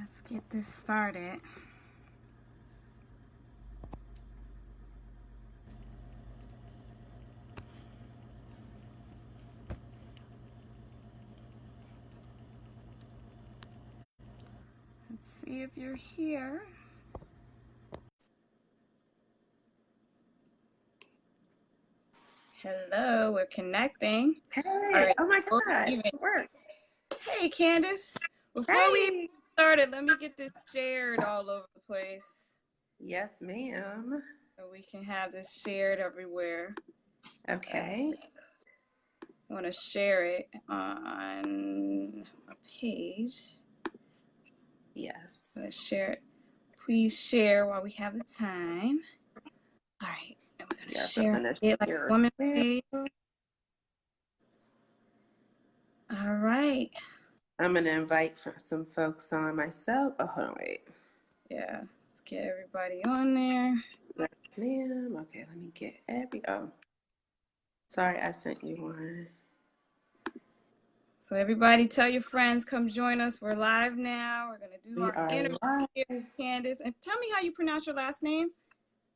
Let's get this started. Let's see if you're here. Hello, we're connecting. Hey, right, oh my God, it worked. Hey, Candice. Before we started, let me get this shared all over the place. Yes, ma'am. So we can have this shared everywhere. Okay. I want to share it on a page. Yes. Let's share it. Please share while we have the time. All right. And we're going to share it like a woman page. All right. I'm going to invite some folks on myself. Oh, hold on, wait. Yeah. Let's get everybody on there. Yes, ma'am. Okay, let me get oh. Sorry, I sent you one. So everybody tell your friends, come join us. We're live now. We're going to do our interview with Candice. And tell me how you pronounce your last name.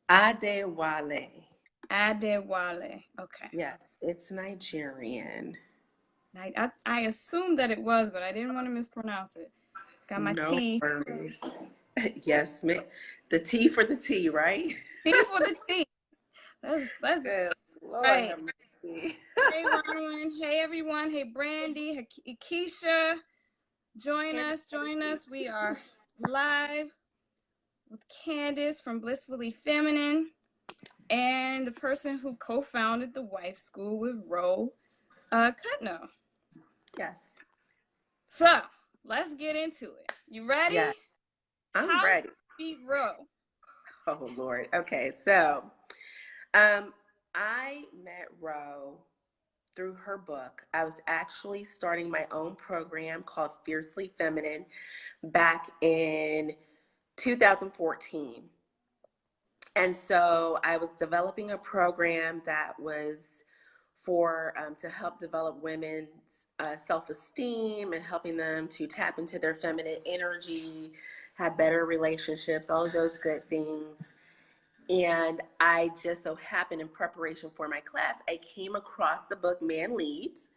Adewole. Adewole. Okay. Yes, it's Nigerian. I assumed that it was, but I didn't want to mispronounce it. Got my T. Worries. Yes, ma'am. The T for the T, right? T for the T. That's Lord right. have mercy. Hey, Ronwin. Hey, everyone. Hey, Brandy. Hey, Keisha. Join us. We are live with Candice from Blissfully Feminine and the person who co-founded the Wife School with Ro Cutno. Yes. So let's get into it. You ready? Yeah. I'm ready. Beat Ro. Oh Lord. Okay, so I met Ro through her book. I was actually starting my own program called Fiercely Feminine back in 2014. And so I was developing a program that was for to help develop women's self-esteem and helping them to tap into their feminine energy, have better relationships, all of those good things. And I just so happened in preparation for my class, I came across the book Man Leads,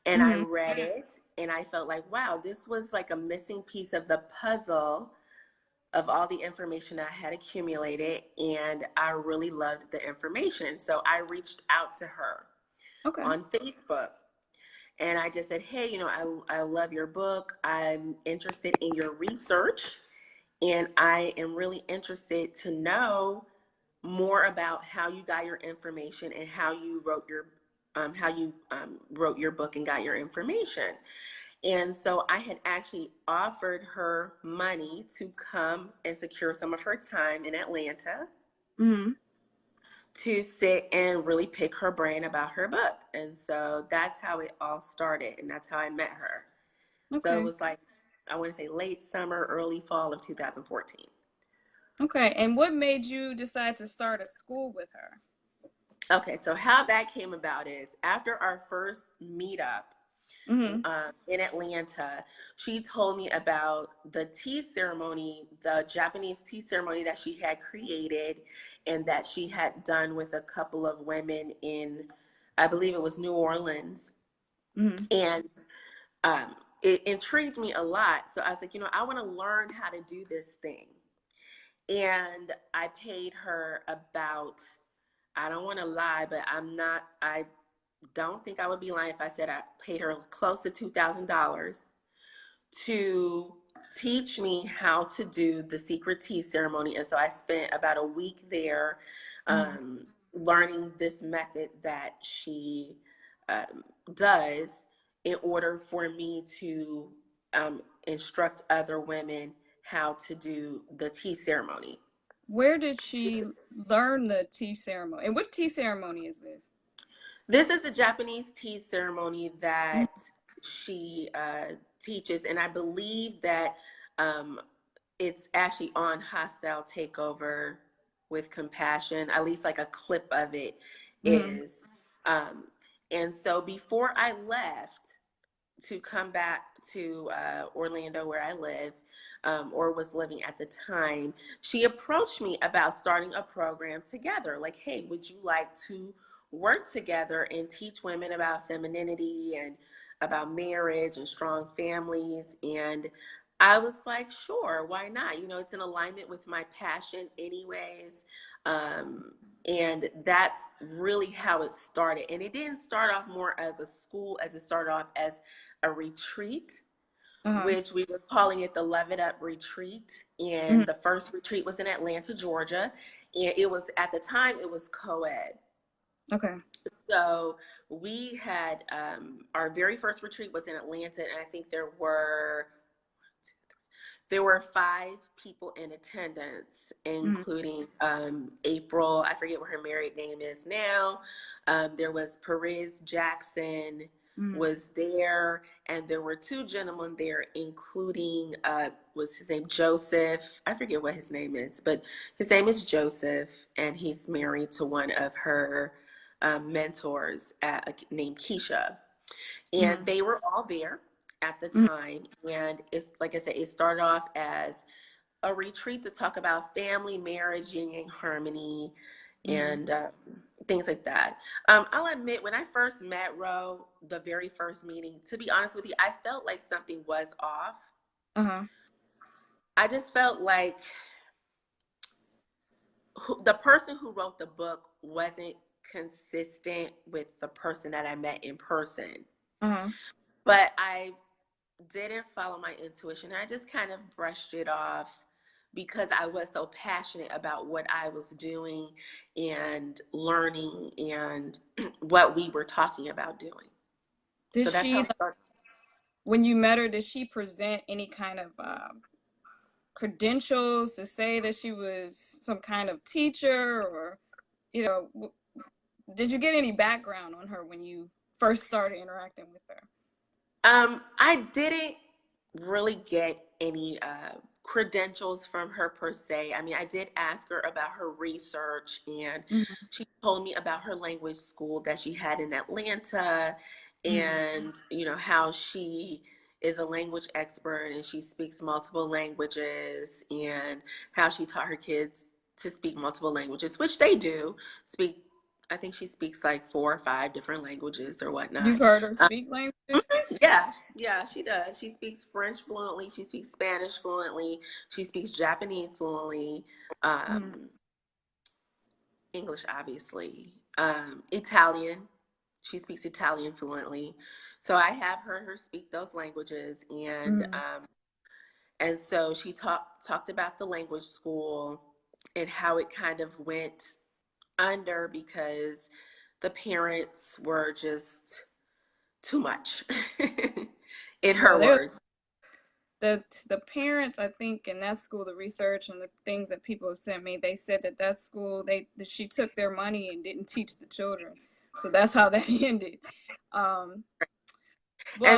and I read it, and I felt like, wow, this was like a missing piece of the puzzle of all the information I had accumulated, and I really loved the information. So I reached out to her on Facebook, and I just said, hey, I love your book. I'm interested in your research, and I am really interested to know more about how you got your information and how you wrote your book and got your information. And so I had actually offered her money to come and secure some of her time in Atlanta to sit and really pick her brain about her book. And so that's how it all started, and that's how I met her. So it was like, I want to say late summer, early fall of 2014. Okay, and what made you decide to start a school with her? Okay, so how that came about is after our first meetup in Atlanta, she told me about the tea ceremony, the Japanese tea ceremony that she had created and that she had done with a couple of women in, I believe it was New Orleans. And it intrigued me a lot. So I was like, I want to learn how to do this thing. And I paid her about, I don't want to lie, but I don't think I would be lying if I said I paid her close to $2,000 to teach me how to do the secret tea ceremony. And so I spent about a week there learning this method that she does in order for me to instruct other women how to do the tea ceremony. Where did she learn the tea ceremony? And what tea ceremony is this? This is a Japanese tea ceremony that she teaches, and I believe that it's actually on Hostile Takeover with Compassion. At least like a clip of it is. And so before I left, to come back to Orlando, where I live, or was living at the time, she approached me about starting a program together. Like, hey, would you like to work together and teach women about femininity and about marriage and strong families? And I was like, sure, why not? You know, it's in alignment with my passion anyways. And that's really how it started. And it didn't start off more as a school, as it started off as a retreat, which we were calling it the Love It Up Retreat. And the first retreat was in Atlanta, Georgia. And it was, at the time, it was co-ed. Okay. So we had, our very first retreat was in Atlanta. And I think there were 5 people in attendance, including April. I forget what her married name is now. There was Perez Jackson was there, and there were 2 gentlemen there, including was his name Joseph. I forget what his name is, but his name is Joseph, and he's married to one of her mentors named Keisha, and they were all there at the time. And it's like I said, it started off as a retreat to talk about family, marriage, union, harmony, and things like that. I'll admit, when I first met Ro, the very first meeting, to be honest with you, I felt like something was off. I just felt like the person who wrote the book wasn't consistent with the person that I met in person. But I didn't follow my intuition. I just kind of brushed it off because I was so passionate about what I was doing and learning and what we were talking about doing. Did she, when you met her, did she present any kind of credentials to say that she was some kind of teacher, or, you know, did you get any background on her when you first started interacting with her? I didn't really get any credentials from her per se. I mean, I did ask her about her research, and she told me about her language school that she had in Atlanta, and you know, how she is a language expert and she speaks multiple languages, and how she taught her kids to speak multiple languages, which they do speak. I think she speaks like 4 or 5 different languages or whatnot. You've heard her speak languages? Yeah, she does. She speaks French fluently. She speaks Spanish fluently. She speaks Japanese fluently. English, obviously. Italian. She speaks Italian fluently. So I have heard her speak those languages, and so she talked about the language school and how it kind of went under because the parents were just too much in her words. The parents, I think, in that school, the research and the things that people have sent me, they said that school, she took their money and didn't teach the children. So that's how that ended. And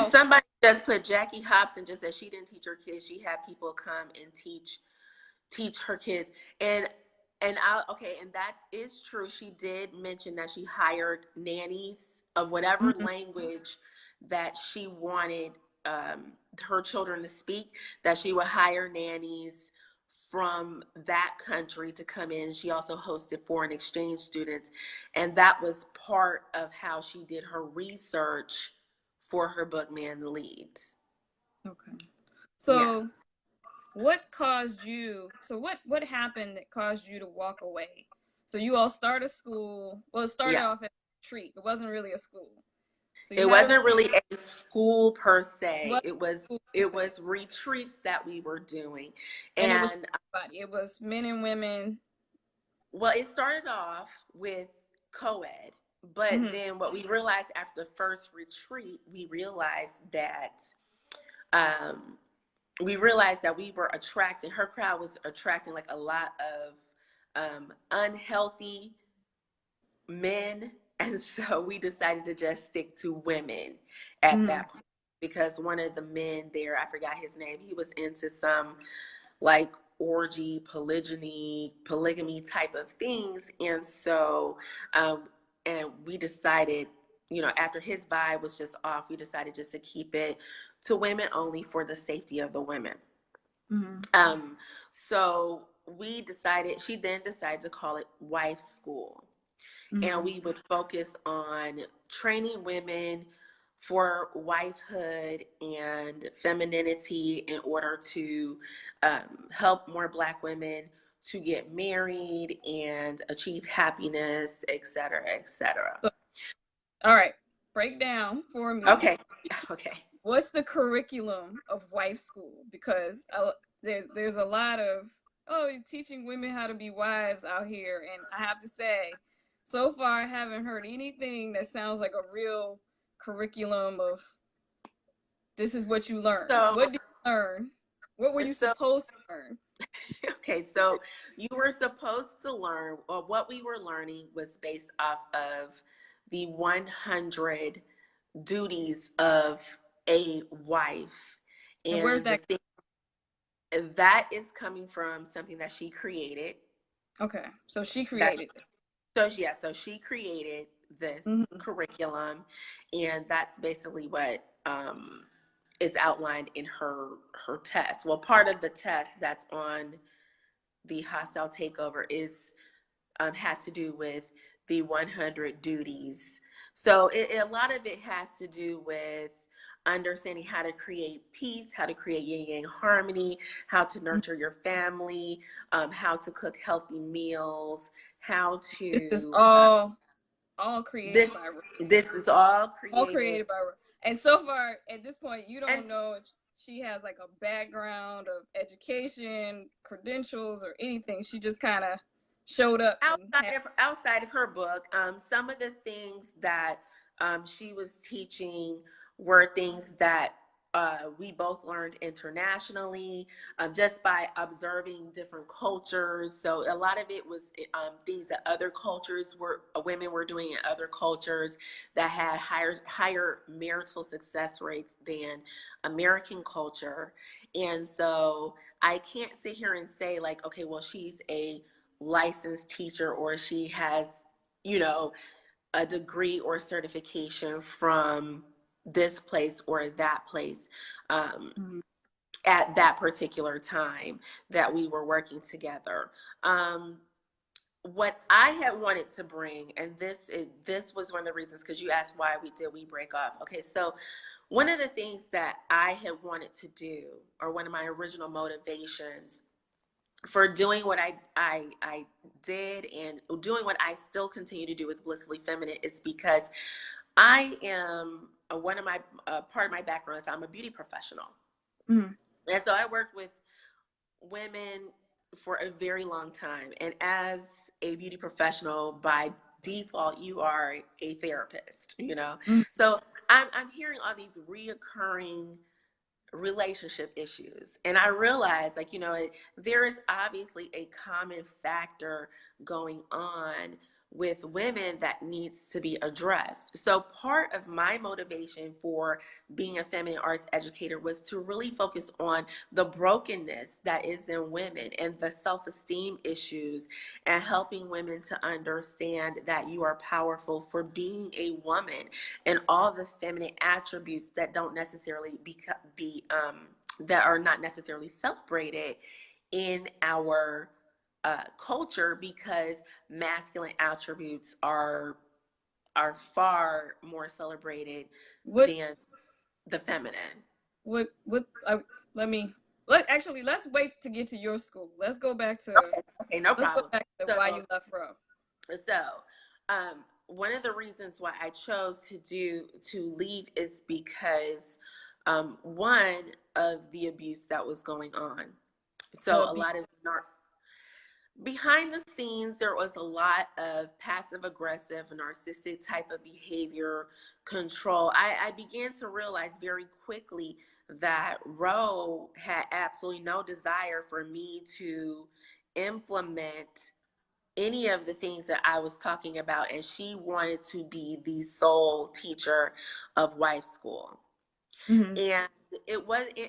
somebody just put Jackie Hobson, just said she didn't teach her kids. She had people come and teach her kids. And that is true. She did mention that she hired nannies of whatever language that she wanted her children to speak, that she would hire nannies from that country to come in. She also hosted foreign exchange students. And that was part of how she did her research for her book, Man the Leads. Okay. So what happened that caused you to walk away? So you all started school. Well, it started off as a retreat. It wasn't really a school. So it wasn't really a school per se. It was retreats that we were doing. And it was men and women. Well, it started off with co-ed, but then what we realized after the first retreat, we realized that we were attracting, her crowd was attracting like a lot of unhealthy men. And so we decided to just stick to women at that point, because one of the men there, I forgot his name, he was into some like orgy, polygamy type of things. And so, and we decided, after his vibe was just off, we decided just to keep it to women only for the safety of the women. Mm-hmm. So she then decided to call it Wife School. Mm-hmm. And we would focus on training women for wifehood and femininity in order to help more Black women to get married and achieve happiness, et cetera, et cetera. So, all right, break down for me. Okay. What's the curriculum of Wife School? Because there's a lot of teaching women how to be wives out here, and I have to say, so far I haven't heard anything that sounds like a real curriculum of this is what you learn. So, What did you learn? What were you supposed to learn? Okay, so you were supposed to learn, or what we were learning was based off of the 100 duties of a wife. And where's And that? that is coming from something that she created. Okay, so she created it. So she created this Mm-hmm. curriculum, and that's basically what is outlined in her test. Well, part of the test that's on the hostile takeover has to do with the 100 duties. So a lot of it has to do with understanding how to create peace, how to create yin yang harmony, how to nurture your family, how to cook healthy meals, how to This is all created this by this is all all created. created by her. And so far at this point, you And don't know if she has like a background of education, credentials, or anything. She just kind of showed up and had. outside of her book, some of the things that she was teaching were things that we both learned internationally, just by observing different cultures. So a lot of it was things that other cultures women were doing in other cultures that had higher marital success rates than American culture. And so I can't sit here and say like, okay, well, she's a licensed teacher, or she has, a degree or certification from this place or that place, Mhm. at that particular time that we were working together. What I had wanted to bring, and this was one of the reasons, because you asked why we break off. Okay, so one of the things that I had wanted to do, or one of my original motivations for doing what I did and doing what I still continue to do with Blissfully Feminine, is because I am one of my part of my background is I'm a beauty professional. Mm-hmm. And so I worked with women for a very long time. And as a beauty professional, by default, you are a therapist. Mm-hmm. So I'm hearing all these reoccurring relationship issues, and I realized, like, there is obviously a common factor going on with women that needs to be addressed. So part of my motivation for being a feminine arts educator was to really focus on the brokenness that is in women and the self-esteem issues, and helping women to understand that you are powerful for being a woman, and all the feminine attributes that don't necessarily that are not necessarily celebrated in our culture, because masculine attributes are far more celebrated What than the feminine. what let's wait to get to your school. Let's go back to Okay, no problem. why you left Roe. So, one of the reasons why I chose to leave is because one of the abuse that was going on. So a lot of behind the scenes, there was a lot of passive aggressive, narcissistic type of behavior, control. I began to realize very quickly that Roe had absolutely no desire for me to implement any of the things that I was talking about, and she wanted to be the sole teacher of wife school. Mm-hmm. And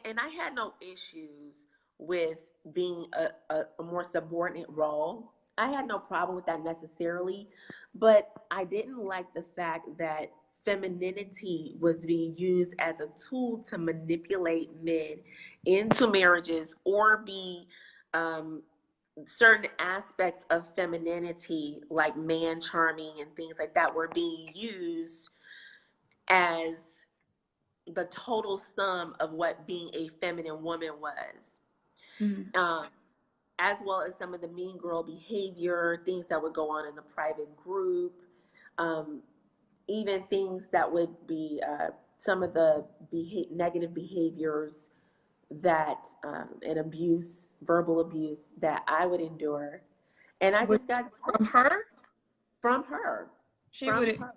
and I had no issues with being a more subordinate role. I had no problem with that necessarily, but I didn't like the fact that femininity was being used as a tool to manipulate men into marriages, or be certain aspects of femininity, like man charming and things like that, were being used as the total sum of what being a feminine woman was. Mm-hmm. As well as some of the mean girl behavior, things that would go on in the private group, um, even things that would be some of the negative behaviors that and abuse, verbal abuse that I would endure. And I Was just got from her? from her, She from would. her.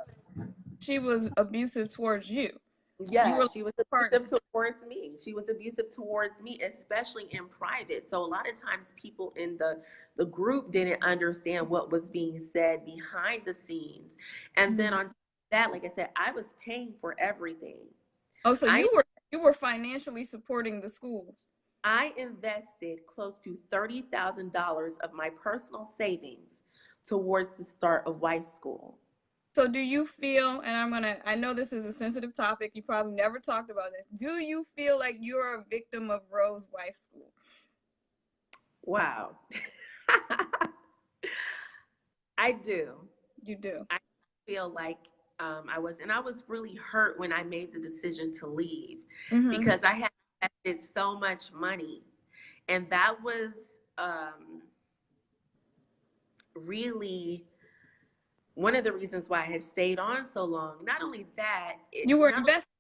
She was abusive towards you. You were Yes, like she was a partner. abusive towards me. She was abusive towards me, especially in private. So a lot of times people in the group didn't understand what was being said behind the scenes. And then Mm-hmm. on that, like I said, I was paying for everything. Oh, so I you were financially supporting the school. I invested close to $30,000 of my personal savings towards the start of wife school. So do you feel, and I know this is a sensitive topic, you probably never talked about this. Do you feel like you're a victim of Rose Wife School? Wow. I do. You do. I feel like I was really hurt when I made the decision to leave, Mm-hmm. because I had invested so much money, and that was really one of the reasons why I had stayed on so long. Not only that, You were invested.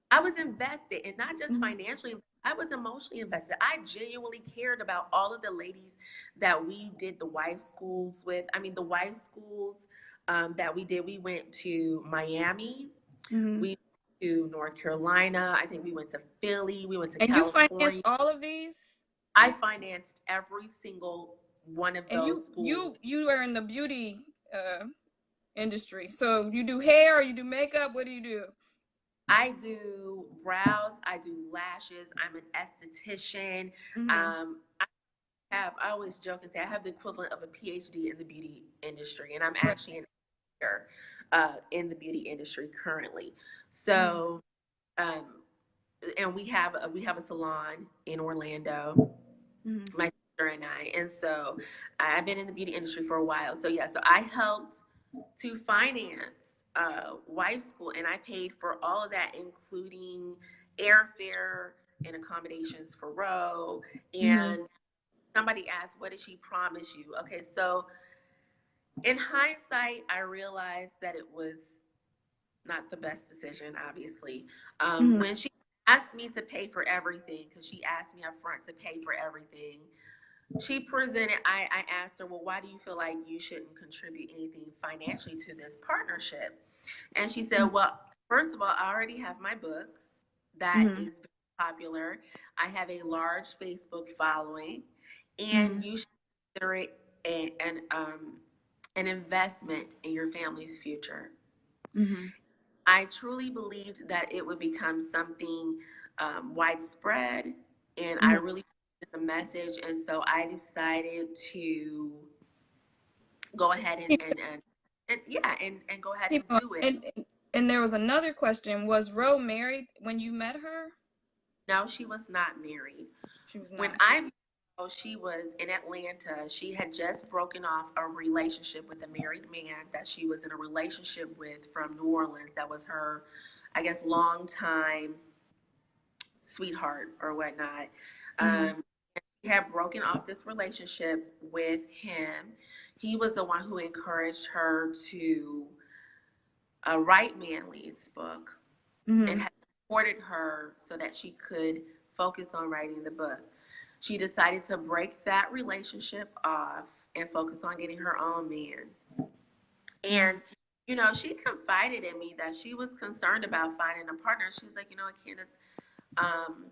I was invested, and not just Mm-hmm. financially, I was emotionally invested. I genuinely cared about all of the ladies that we did the wife schools with. I mean, the wife schools that we did, we went to Miami, Mm-hmm. we went to North Carolina, I think we went to Philly, we went to And you financed California. all of these? I financed every single one of And those schools. you were in the beauty industry. So you do hair or you do makeup? What do you do? I do brows, I do lashes, I'm an esthetician. Mm-hmm. I always joke and say I have the equivalent of a PhD in the beauty industry, and I'm Right. actually an actor in the beauty industry currently. Mm-hmm. So, um, and we have a salon in Orlando, Mm-hmm. my sister and I, and so I've been in the beauty industry for a while. So yeah, so I helped to finance wife school, and I paid for all of that, including airfare and accommodations for Roe. Mm-hmm. And somebody asked, what did she promise you? Okay, so in hindsight, I realized that it was not the best decision, obviously. Mm-hmm. When she asked me to pay for everything, because she asked me up front to pay for everything, I asked her, well, why do you feel like you shouldn't contribute anything financially to this partnership? And she said, well, first of all, I already have my book that Mm-hmm. is popular. I have a large Facebook following, Mm-hmm. and you should consider it an investment in your family's future. Mm-hmm. I truly believed that it would become something widespread, and I Mm-hmm. really the message, and so I decided to go ahead and go ahead Keep and going. do it. And there was another question. Was Ro married when you met her? No, she was not married. She was When not. I met her, she was in Atlanta. She had just broken off a relationship with a married man that she was in a relationship with from New Orleans. That was her, I guess, long time sweetheart or whatnot. Mm-hmm. Um, she had broken off this relationship with him. He was the one who encouraged her to write Man Leads book, and Mm-hmm. had supported her so that she could focus on writing the book. She decided to break that relationship off and focus on getting her own man. Mm-hmm. And, she confided in me that she was concerned about finding a partner. She was like, Candace, um,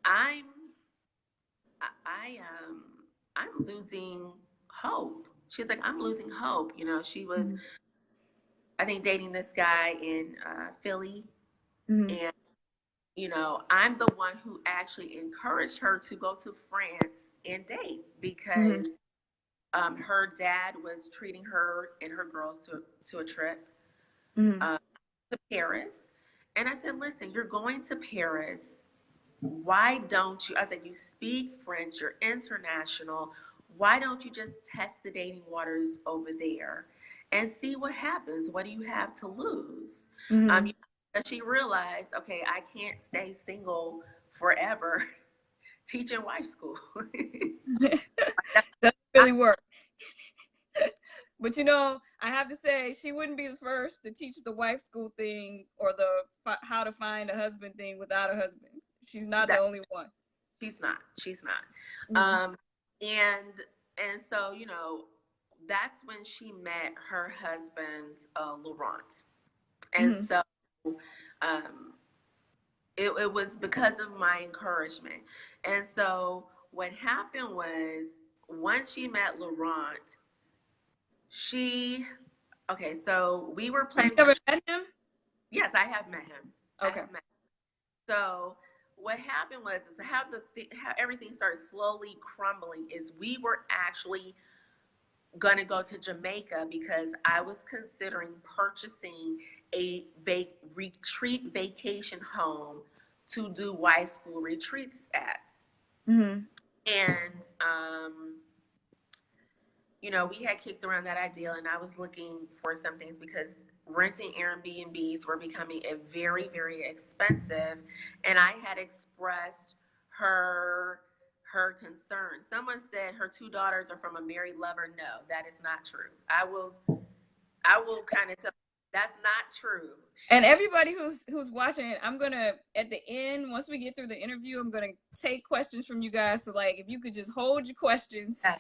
I'm, I, I'm losing hope. She's like, I'm losing hope. She was, I think, dating this guy in Philly, Mm-hmm. and I'm the one who actually encouraged her to go to France and date, Mm-hmm. because her dad was treating her and her girls to a trip. Mm-hmm. Um, to Paris. And I said, listen, you're going to Paris. Why don't you? I was like, you speak French, you're international. Why don't you just test the dating waters over there and see what happens? What do you have to lose? Mm-hmm. She realized, okay, I can't stay single forever teaching wife school. Doesn't really work. But you know, I have to say, she wouldn't be the first to teach the wife school thing or the how to find a husband thing without a husband. She's not the only one. She's not. She's not. Mm-hmm. And so, you know, that's when she met her husband, Laurent. And Mm-hmm. so um, it was because of my encouragement. And so what happened was once she met Laurent, okay, so we were Have you planning ever met him? yes, I have met him. Okay. So what happened was is how everything started slowly crumbling is we were actually going to go to Jamaica because I was considering purchasing a retreat vacation home to do wife school retreats at. Mm-hmm. And you know, we had kicked around that idea, and I was looking for some things because renting Airbnbs were becoming a very, very expensive. And I had expressed her concern. Someone said her two daughters are from a married lover. No, that is not true. I will kind of tell that's not true. And everybody who's watching it, I'm gonna at the end, once we get through the interview, I'm gonna take questions from you guys. So like, if you could just hold your questions, Yes.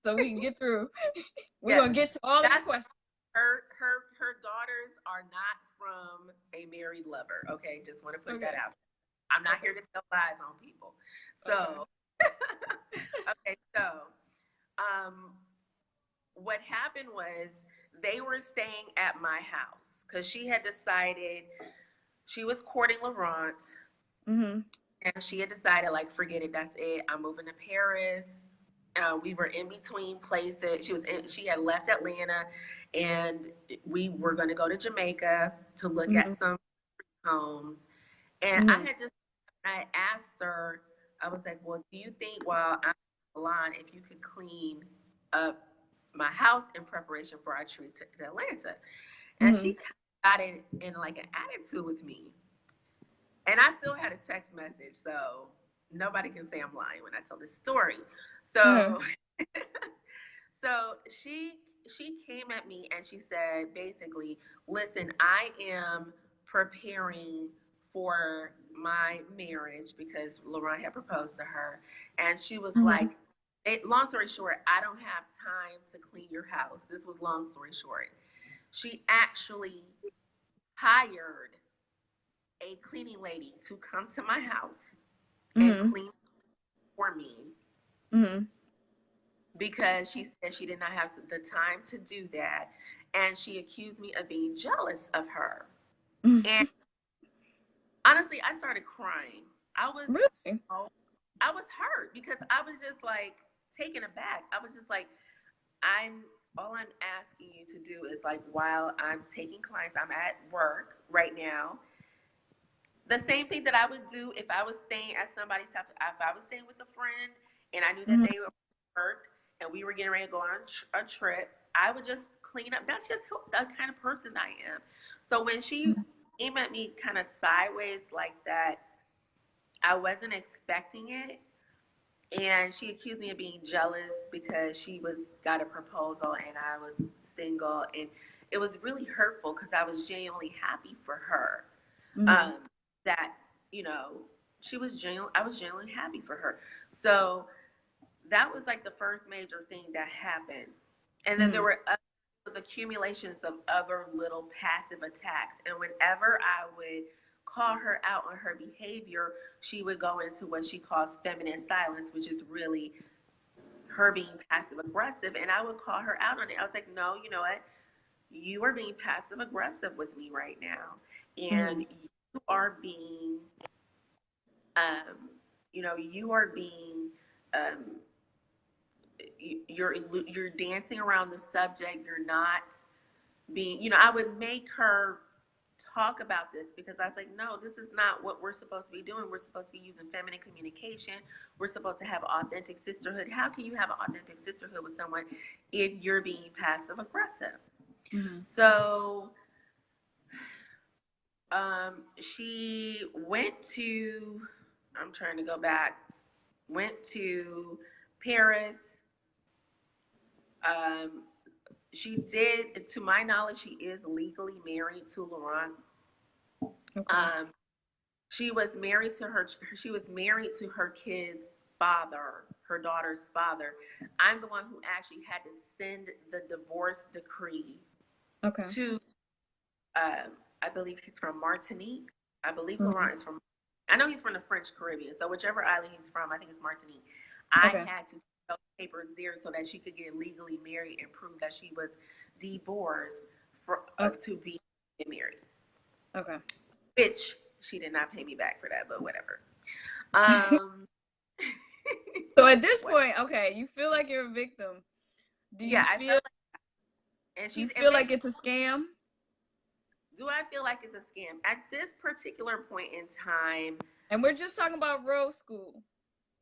so we can get through. We're Yes. gonna get to all of your questions. Her daughters are not from a married lover. Okay, just want to put that out. I'm not here to tell lies on people. So, okay, so what happened was they were staying at my house because she had decided she was courting Laurent, Mm-hmm. and she had decided like, forget it, that's it. I'm moving to Paris. We were in between places. She had left Atlanta, and we were going to go to Jamaica to look Mm-hmm. at some homes. And Mm-hmm. I asked her, I was like, well, do you think while I'm in Milan, if you could clean up my house in preparation for our trip to Atlanta? And Mm-hmm. she got it in like an attitude with me. And I still had a text message, so nobody can say I'm lying when I tell this story. Uh-huh. So, so she came at me and she said, basically, listen, I am preparing for my marriage because Laurent had proposed to her, and she was Mm-hmm. like, long story short, I don't have time to clean your house. This was long story short. She actually hired a cleaning lady to come to my house and Mm-hmm. clean for me Mm-hmm. because she said she did not have the time to do that. And she accused me of being jealous of her. And honestly, I started crying. I was Really? I was hurt because I was just like taken aback. I was just like, all I'm asking you to do is like while I'm taking clients, I'm at work right now. The same thing that I would do if I was staying at somebody's house, if I was staying with a friend and I knew that Mm-hmm. they would work and we were getting ready to go on a trip, I would just clean up. That's just the kind of person I am. So when she came at me kind of sideways like that, I wasn't expecting it. And she accused me of being jealous because she got a proposal and I was single. And it was really hurtful because I was genuinely happy for her. Mm-hmm. Um, that, you know, I was genuinely happy for her. So that was like the first major thing that happened. And then there was accumulations of other little passive attacks. And whenever I would call her out on her behavior, she would go into what she calls feminine silence, which is really her being passive aggressive. And I would call her out on it. I was like, no, you know what? You are being passive aggressive with me right now. And you are being, um, you are being, um, you're dancing around the subject. You're not being, I would make her talk about this because I was like, no, this is not what we're supposed to be doing. We're supposed to be using feminine communication. We're supposed to have authentic sisterhood. How can you have an authentic sisterhood with someone if you're being passive aggressive? Mm-hmm. So she went to, I'm trying to go back, went to Paris. She did, to my knowledge, she is legally married to Laurent. Okay. She was married to her kid's father, her daughter's father. I'm the one who actually had to send the divorce decree to, I believe he's from Martinique. I believe Laurent is from, I know he's from the French Caribbean. So whichever island he's from, I think it's Martinique. I had to send those papers there so that she could get legally married and prove that she was divorced to be married. Okay. Which she did not pay me back for that, but whatever. So at this point, okay, you feel like you're a victim. Do you feel like it's a scam? Do I feel like it's a scam? At this particular point in time. And we're just talking about Rose School.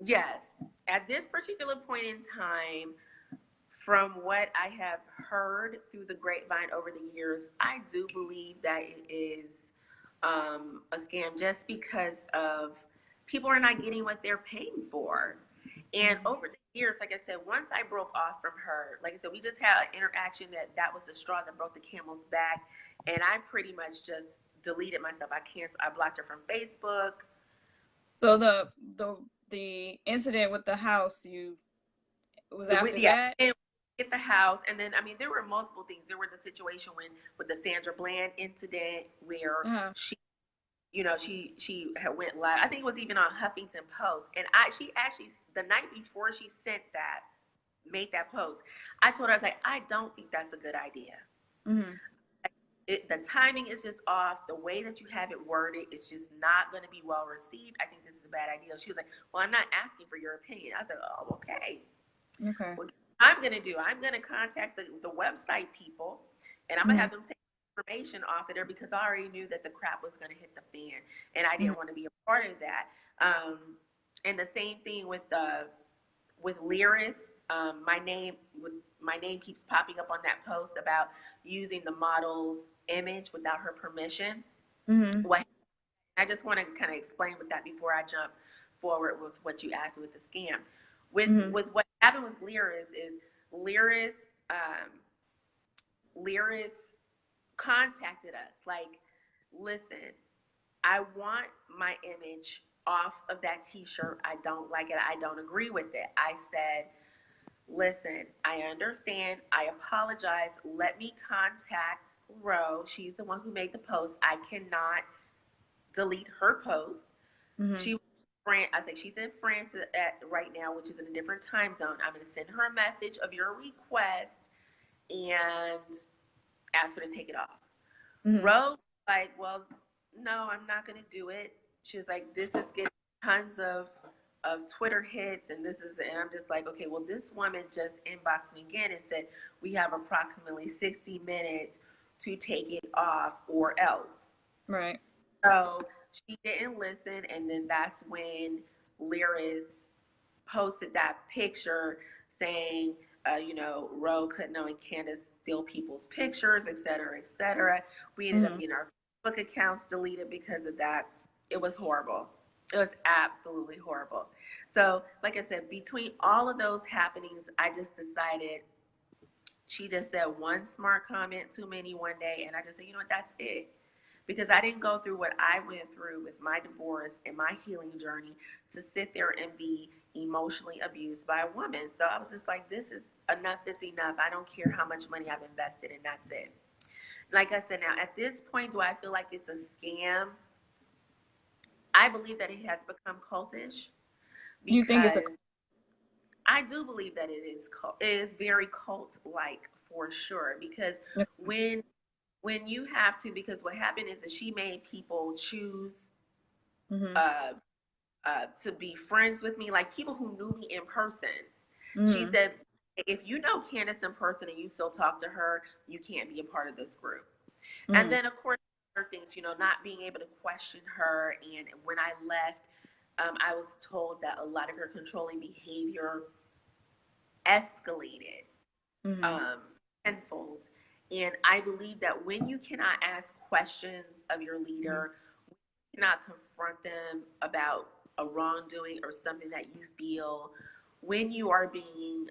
Yes. At this particular point in time, from what I have heard through the grapevine over the years, I do believe that it is a scam just because of people are not getting what they're paying for. And over the years, like I said, once I broke off from her, like I said, we just had an interaction that was the straw that broke the camel's back. And I pretty much just deleted myself. I blocked her from Facebook. So the incident with the house, was after that? At the house, and then there were multiple things. There was the situation with the Sandra Bland incident where she had went live. I think it was even on Huffington Post, and she actually, the night before she made that post, I told her, I was like, I don't think that's a good idea. Mm-hmm. The timing is just off. The way that you have it worded is just not going to be well received. I think this is a bad idea. She was like, well, I'm not asking for your opinion. I said, oh, okay. Okay. Well, I'm going to contact the website people, and I'm going to have them take information off of there because I already knew that the crap was going to hit the fan, and I didn't want to be a part of that. And the same thing with Lyris. My name keeps popping up on that post about using the model's image without her permission. Mm-hmm. I just want to kind of explain with that before I jump forward with what you asked with the scam. With what happened with Lyris is Lyris contacted us like, listen, I want my image off of that t-shirt. I don't like it. I don't agree with it. I said, listen, I understand. I apologize. Let me contact Ro. She's the one who made the post. I cannot delete her post. Mm-hmm. I say she's in France right now, which is in a different time zone. I'm going to send her a message of your request and ask her to take it off. Mm-hmm. Ro was like, well, no, I'm not going to do it. She was like, this is getting tons of Twitter hits, and I'm just like, okay, well, this woman just inboxed me again and said, we have approximately 60 minutes to take it off or else. Right. So she didn't listen, and then that's when Lyris posted that picture saying, Ro, Cutno, and Candice steal people's pictures, et cetera, et cetera. We ended up getting our Facebook accounts deleted because of that. It was horrible. It was absolutely horrible. So, like I said, between all of those happenings, I just decided, she just said one smart comment too many one day, and I just said, you know what, that's it. Because I didn't go through what I went through with my divorce and my healing journey to sit there and be emotionally abused by a woman. So I was just like, this is enough is enough. I don't care how much money I've invested, and that's it. Like I said, now at this point, do I feel like it's a scam? I believe that it has become cultish. You think it's I do believe that it is very cult-like for sure. Because when you have to, because what happened is that she made people choose to be friends with me, like people who knew me in person. Mm-hmm. She said, if you know Candice in person and you still talk to her, you can't be a part of this group. Mm-hmm. And then, of course, other things, not being able to question her. And when I left, I was told that a lot of her controlling behavior escalated tenfold. And I believe that when you cannot ask questions of your leader, you cannot confront them about a wrongdoing or something that you feel, when you are being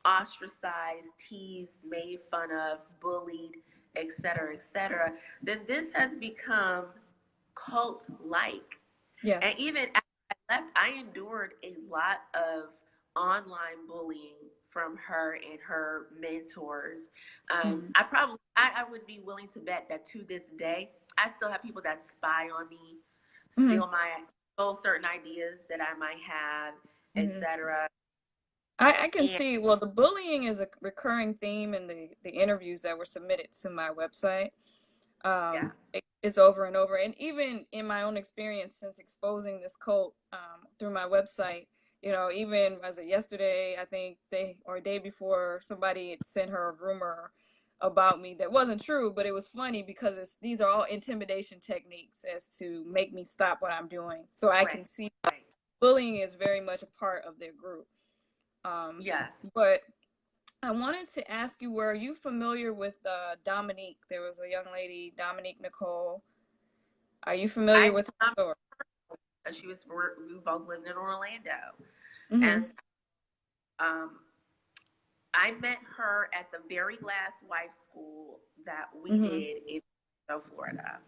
ostracized, teased, made fun of, bullied, etc., then this has become cult-like. Yes. And even after I left, I endured a lot of online bullying from her and her mentors. I would be willing to bet that to this day, I still have people that spy on me, steal certain ideas that I might have, etc. I can see, well, the bullying is a recurring theme in the interviews that were submitted to my website. It's over and over. And even in my own experience since exposing this cult through my website, even as of yesterday, I think day before, somebody had sent her a rumor about me that wasn't true, but it was funny because these are all intimidation techniques as to make me stop what I'm doing. So I can see bullying is very much a part of their group. Yes. But I wanted to ask you, were you familiar with Dominique? There was a young lady, Dominique Nicole. Are you familiar with her story? We both lived in Orlando. And I met her at the very last wife school that we did in Florida.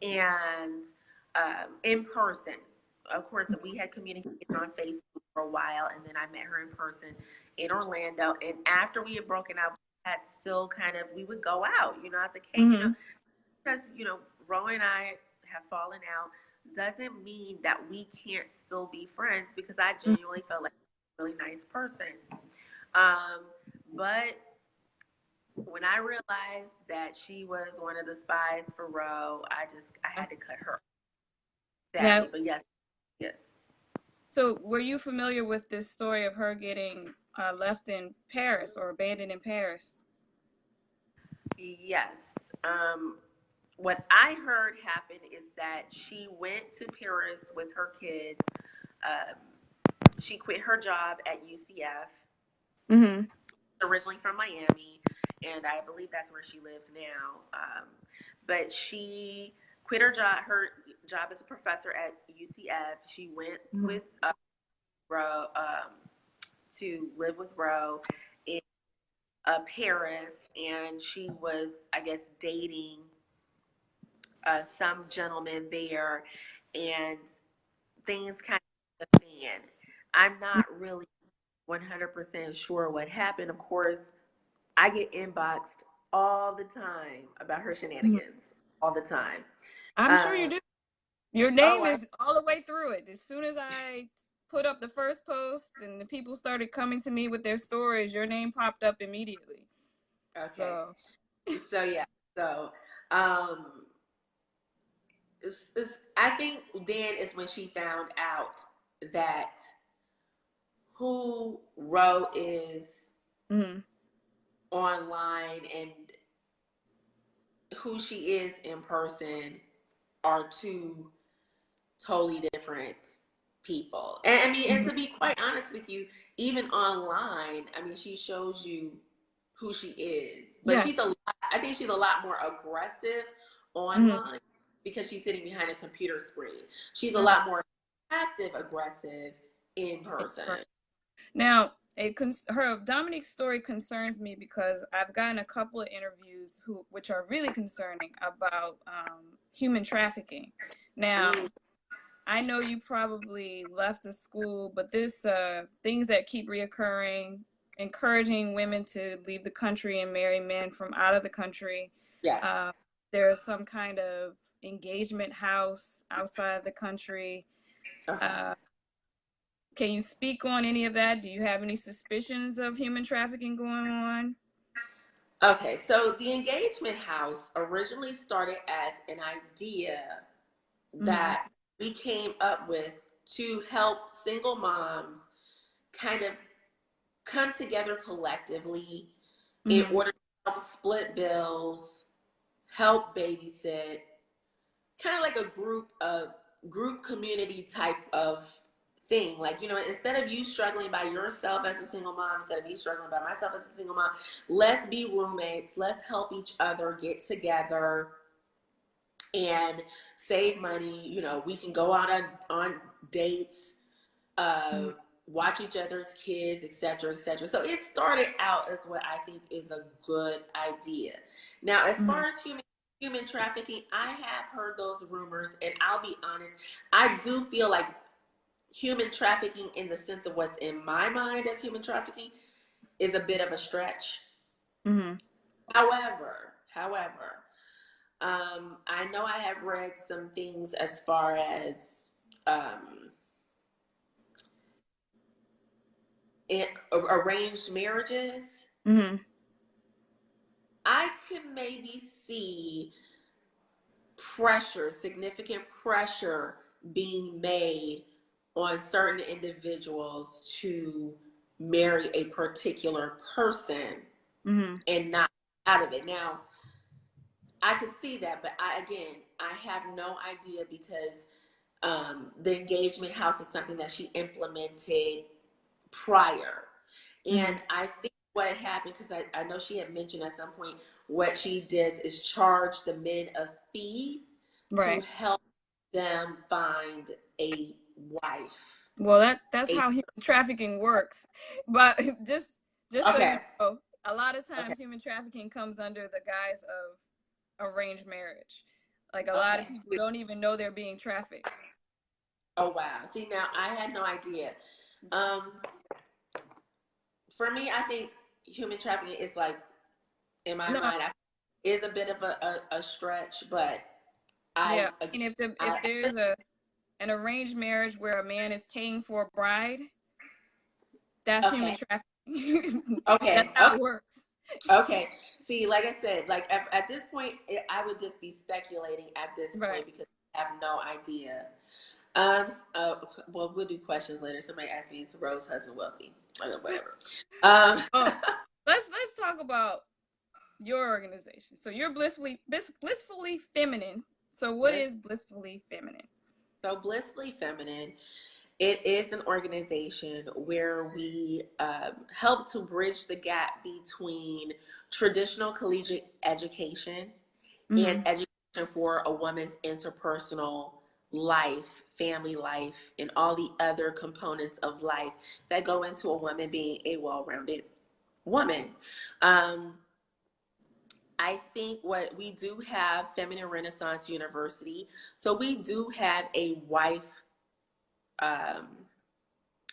And in person. Of course, we had communicated on Facebook for a while, and then I met her in person in Orlando. And after we had broken up, we would go out. I was like, hey, because, Ro and I have fallen out doesn't mean that we can't still be friends, because I genuinely felt like a really nice person. But when I realized that she was one of the spies for Ro, I had to cut her. Sadly, but yes. So were you familiar with this story of her getting left in Paris or abandoned in Paris? Yes. What I heard happened is that she went to Paris with her kids. She quit her job at UCF, originally from Miami, and I believe that's where she lives now. But she quit her job as a professor at UCF. She went with Ro to live with Ro in Paris, and she was, I guess, dating some gentleman there, and things kind of hit the fan. I'm not really 100% sure what happened. Of course, I get inboxed all the time about her shenanigans, all the time. I'm sure you do. Your name is all the way through it. As soon as I put up the first post and the people started coming to me with their stories, your name popped up immediately. Okay. So yeah. So I think then is when she found out that who Ro is online and who she is in person are two totally different people. And I mean, and to be quite honest with you, even online, I mean, she shows you who she is, but I think she's a lot more aggressive online because she's sitting behind a computer screen. She's a lot more passive aggressive in person. Now, her Dominique's story concerns me because I've gotten a couple of interviews which are really concerning about human trafficking. Now, I know you probably left the school, but this things that keep reoccurring, encouraging women to leave the country and marry men from out of the country. Yes. There's some kind of engagement house outside the country. Can you speak on any of that? Do you have any suspicions of human trafficking going on? Okay, so the engagement house originally started as an idea that we came up with to help single moms kind of come together collectively in order to help split bills, help babysit, kind of like a group community type of thing. Like, you know, instead of you struggling by yourself as a single mom, instead of me struggling by myself as a single mom, let's be roommates. Let's help each other get together and save money. You know, we can go out on dates, watch each other's kids, etc., etc. So it started out as what I think is a good idea. Now, as far as human trafficking, I have heard those rumors, and I'll be honest, I do feel like human trafficking, in the sense of what's in my mind as human trafficking, is a bit of a stretch. However, I know I have read some things as far as arranged marriages. I could maybe see significant pressure being made on certain individuals to marry a particular person and not out of it. Now, I could see that, but I have no idea, because the engagement house is something that she implemented prior. And I think what happened, because I know she had mentioned at some point, what she does is charge the men a fee to help them find a wife. Well, that's how human trafficking works. But just so you know, a lot of times human trafficking comes under the guise of arranged marriage. Like a lot of people don't even know they're being trafficked. Oh wow. See, now I had no idea. For me, I think human trafficking is, like, in my mind, is a bit of a stretch, but if there's an arranged marriage where a man is paying for a bride, that's human trafficking. That's how it works. Okay. See, like I said, like at this point, I would just be speculating at this point, because I have no idea. Well, we'll do questions later. Somebody asked me, is Rose husband wealthy? Whatever. Let's talk about your organization. So you're Blissfully Feminine. So what is Blissfully Feminine? So Blissfully Feminine, it is an organization where we help to bridge the gap between traditional collegiate education and education for a woman's interpersonal life, family life, and all the other components of life that go into a woman being a well-rounded woman. I think what we do have, Feminine Renaissance University, so we do have a wife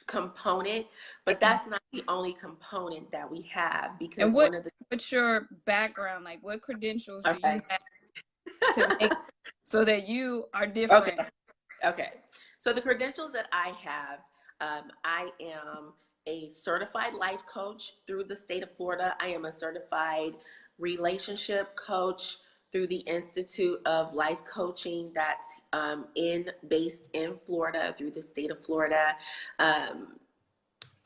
component, but that's not the only component that we have, because what's your background? Like, what credentials do you have to make so that you are different? Okay. So the credentials that I have, I am a certified life coach through the state of Florida. I am a certified relationship coach through the Institute of Life Coaching that's based in Florida, through the state of Florida.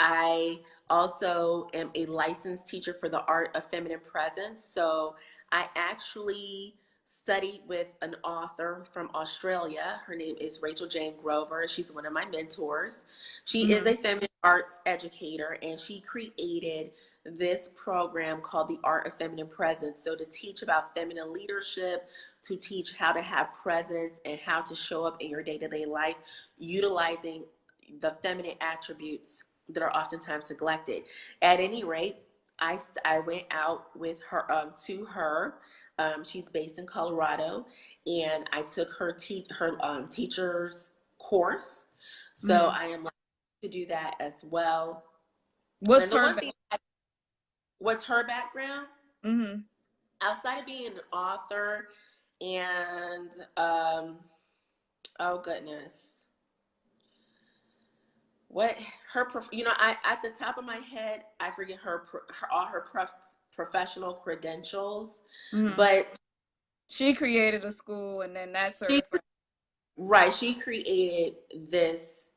I also am a licensed teacher for the art of feminine presence. So I actually studied with an author from Australia. Her name is Rachel Jane Grover. She's one of my mentors. She is a feminine arts educator, and she created this program called the Art of Feminine Presence. So to teach about feminine leadership, to teach how to have presence and how to show up in your day-to-day life, utilizing the feminine attributes that are oftentimes neglected. At any rate, I went out with her to her. She's based in Colorado, and I took her teacher's course. So I am to do that as well. What's her background? Outside of being an author and oh goodness, what her I at the top of my head I forget all her professional credentials, but she created a school, and then that's certified. She created this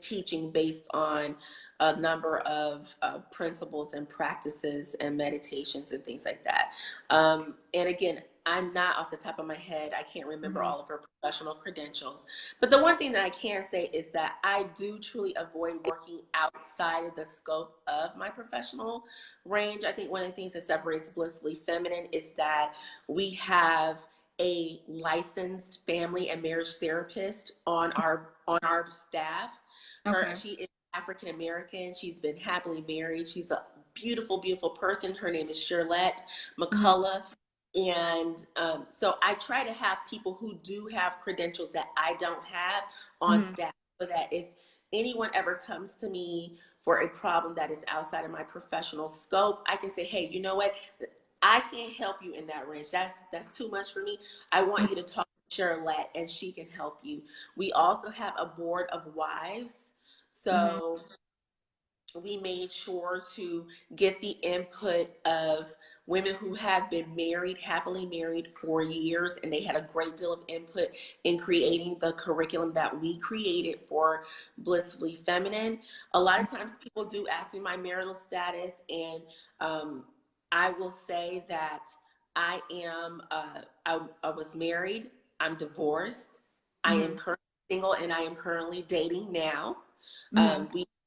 teaching based on a number of principles and practices and meditations and things like that. And again, I'm not off the top of my head. I can't remember all of her professional credentials. But the one thing that I can say is that I do truly avoid working outside of the scope of my professional range. I think one of the things that separates Blissfully Feminine is that we have a licensed family and marriage therapist on our staff. She is African American. She's been happily married. She's a beautiful, beautiful person. Her name is Shirlette McCullough. And so I try to have people who do have credentials that I don't have on staff, so that if anyone ever comes to me for a problem that is outside of my professional scope, I can say, hey, you know what? I can't help you in that range. That's too much for me. I want you to talk to Shirlette and she can help you. We also have a board of wives. So we made sure to get the input of women who have been married, happily married for years, and they had a great deal of input in creating the curriculum that we created for Blissfully Feminine. A lot of times people do ask me my marital status, and I will say that I am, I was married, I'm divorced, I am currently single, and I am currently dating now.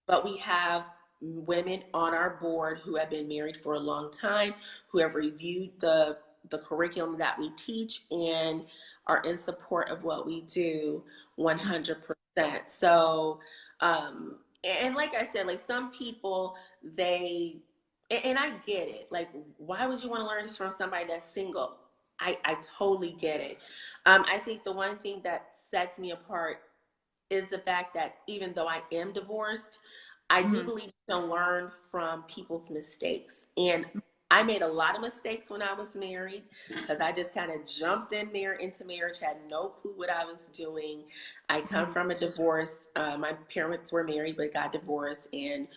But we have women on our board who have been married for a long time, who have reviewed the curriculum that we teach and are in support of what we do 100%. So, and like I said, like some people, and I get it. Like, why would you want to learn this from somebody that's single? I totally get it. I think the one thing that sets me apart is the fact that even though I am divorced, I do believe you can learn from people's mistakes. And I made a lot of mistakes when I was married, because I just kind of jumped in there into marriage, had no clue what I was doing. I come from a divorce. My parents were married but got divorced, and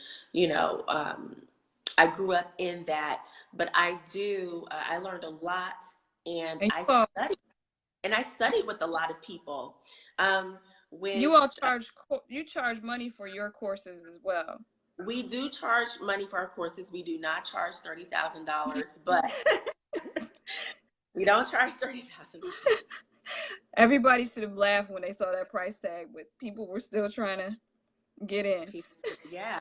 I grew up in that. But I learned a lot, and I studied with a lot of people. You all charge money for your courses as well. We do charge money for our courses. We do not charge $30,000, but we don't charge $30,000. Everybody should have laughed when they saw that price tag, but people were still trying to get in. Yeah.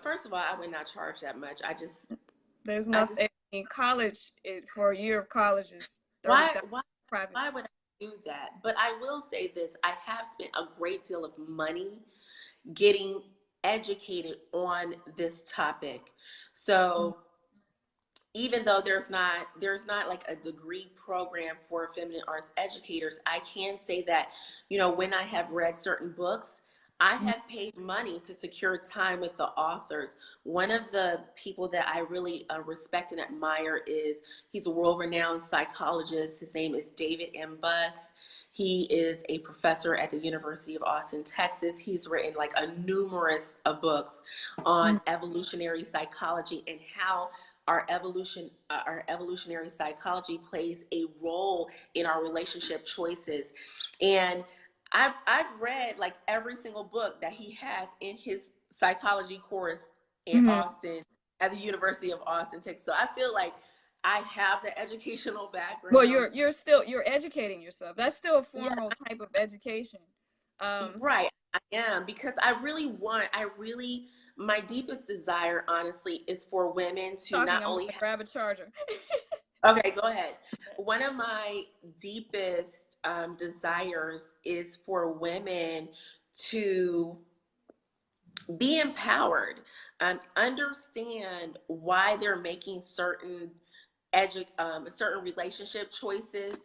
First of all, I would not charge that much. There's nothing in college. For a year of college is $30,000 private. Why would I do that? But I will say this: I have spent a great deal of money getting educated on this topic. So even though there's not like a degree program for feminine arts educators, I can say that, when I have read certain books, I have paid money to secure time with the authors. One of the people that I really respect and admire he's a world-renowned psychologist. His name is David M. Buss. He is a professor at the University of Austin, Texas. He's written like a numerous of books on evolutionary psychology and how our evolutionary psychology plays a role in our relationship choices. And I've read like every single book that he has in his psychology course in Austin at the University of Austin, Texas. So I feel like I have the educational background. Well, you're educating yourself. That's still a formal type of education. Right, I am, because my deepest desire, honestly, is for women to not only grab a charger. Okay, go ahead. One of my deepest desires is for women to be empowered, understand why they're making certain relationship choices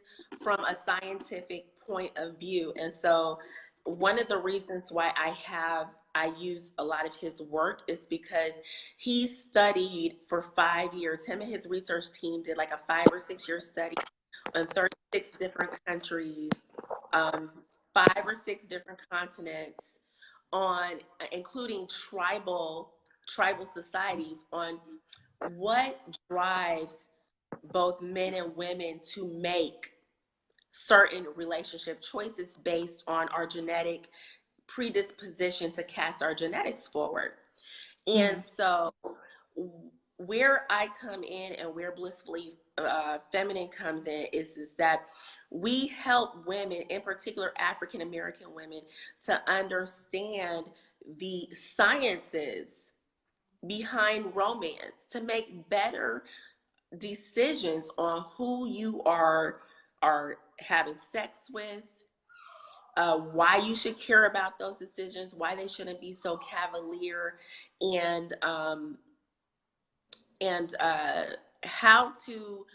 from a scientific point of view. And so one of the reasons why I use a lot of his work is because he studied for 5 years. Him and his research team did like a 5 or 6 year study on 36 different countries, 5 or 6 different continents, including tribal societies, on what drives both men and women to make certain relationship choices based on our genetic predisposition to cast our genetics forward. And so where I come in and where Blissfully Feminine comes in is that we help women, in particular African American women, to understand the sciences behind romance, to make better decisions on who you are having sex with, why you should care about those decisions, why they shouldn't be so cavalier, and how to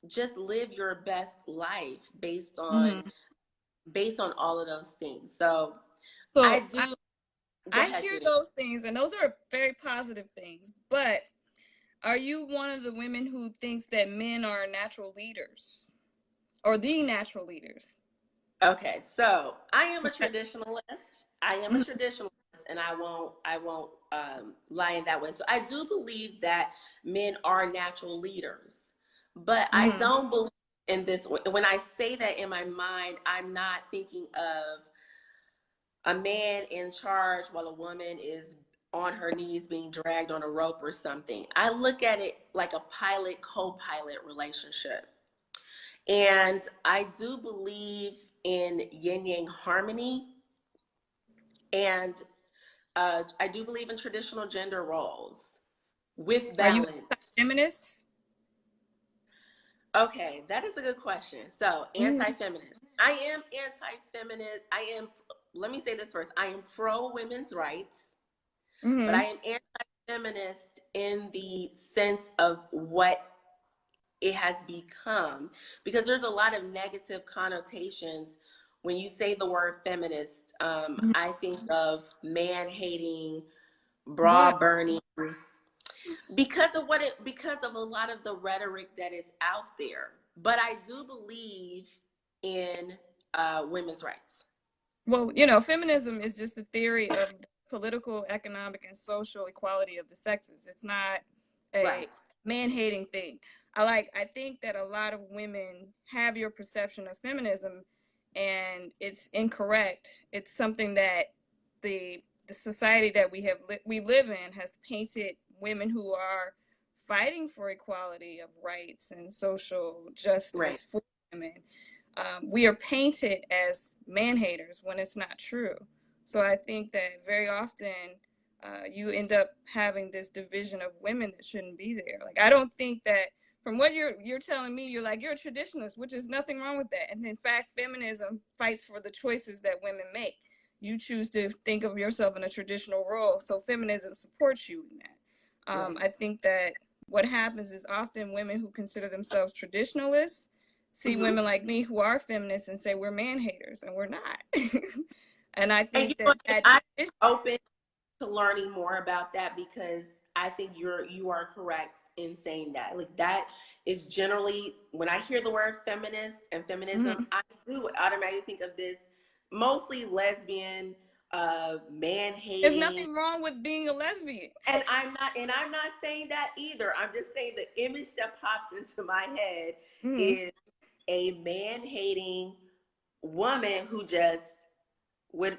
just live your best life based on all of those things. So I do. I hear those things, and those are very positive things. But are you one of the women who thinks that men are natural leaders, or the natural leaders? Okay, so I am a traditionalist. And I won't lie in that way. So I do believe that men are natural leaders, but I don't believe in this. When I say that in my mind, I'm not thinking of a man in charge while a woman is on her knees being dragged on a rope or something. I look at it like a pilot co-pilot relationship. And I do believe in yin yang harmony. And I do believe in traditional gender roles with balance. Are you feminist? Okay, that is a good question. So, anti-feminist. I am anti-feminist. Let me say this first. I am pro women's rights, but I am anti-feminist in the sense of what it has become, because there's a lot of negative connotations when you say the word feminist. I think of man-hating, bra-burning, because of a lot of the rhetoric that is out there. But I do believe in women's rights. Well, feminism is just the theory of the political, economic, and social equality of the sexes. It's not a man-hating thing. I think that a lot of women have your perception of feminism, and it's incorrect. It's something that the society that we live in has painted women who are fighting for equality of rights and social justice for women. We are painted as man-haters when it's not true. So I think that very often you end up having this division of women that shouldn't be there. Like, I don't think that, from what you're telling me, you're a traditionalist, which is nothing wrong with that. And in fact, feminism fights for the choices that women make. You choose to think of yourself in a traditional role, so feminism supports you in that. I think that what happens is often women who consider themselves traditionalists see women like me who are feminists and say we're man-haters, and we're not. And I think I'm open to learning more about that, because I think you are correct in saying that. Like, that is generally, when I hear the word feminist and feminism, I do automatically think of this mostly lesbian, man-hating. There's nothing wrong with being a lesbian. And I'm not saying that either. I'm just saying the image that pops into my head is a man-hating woman who just would,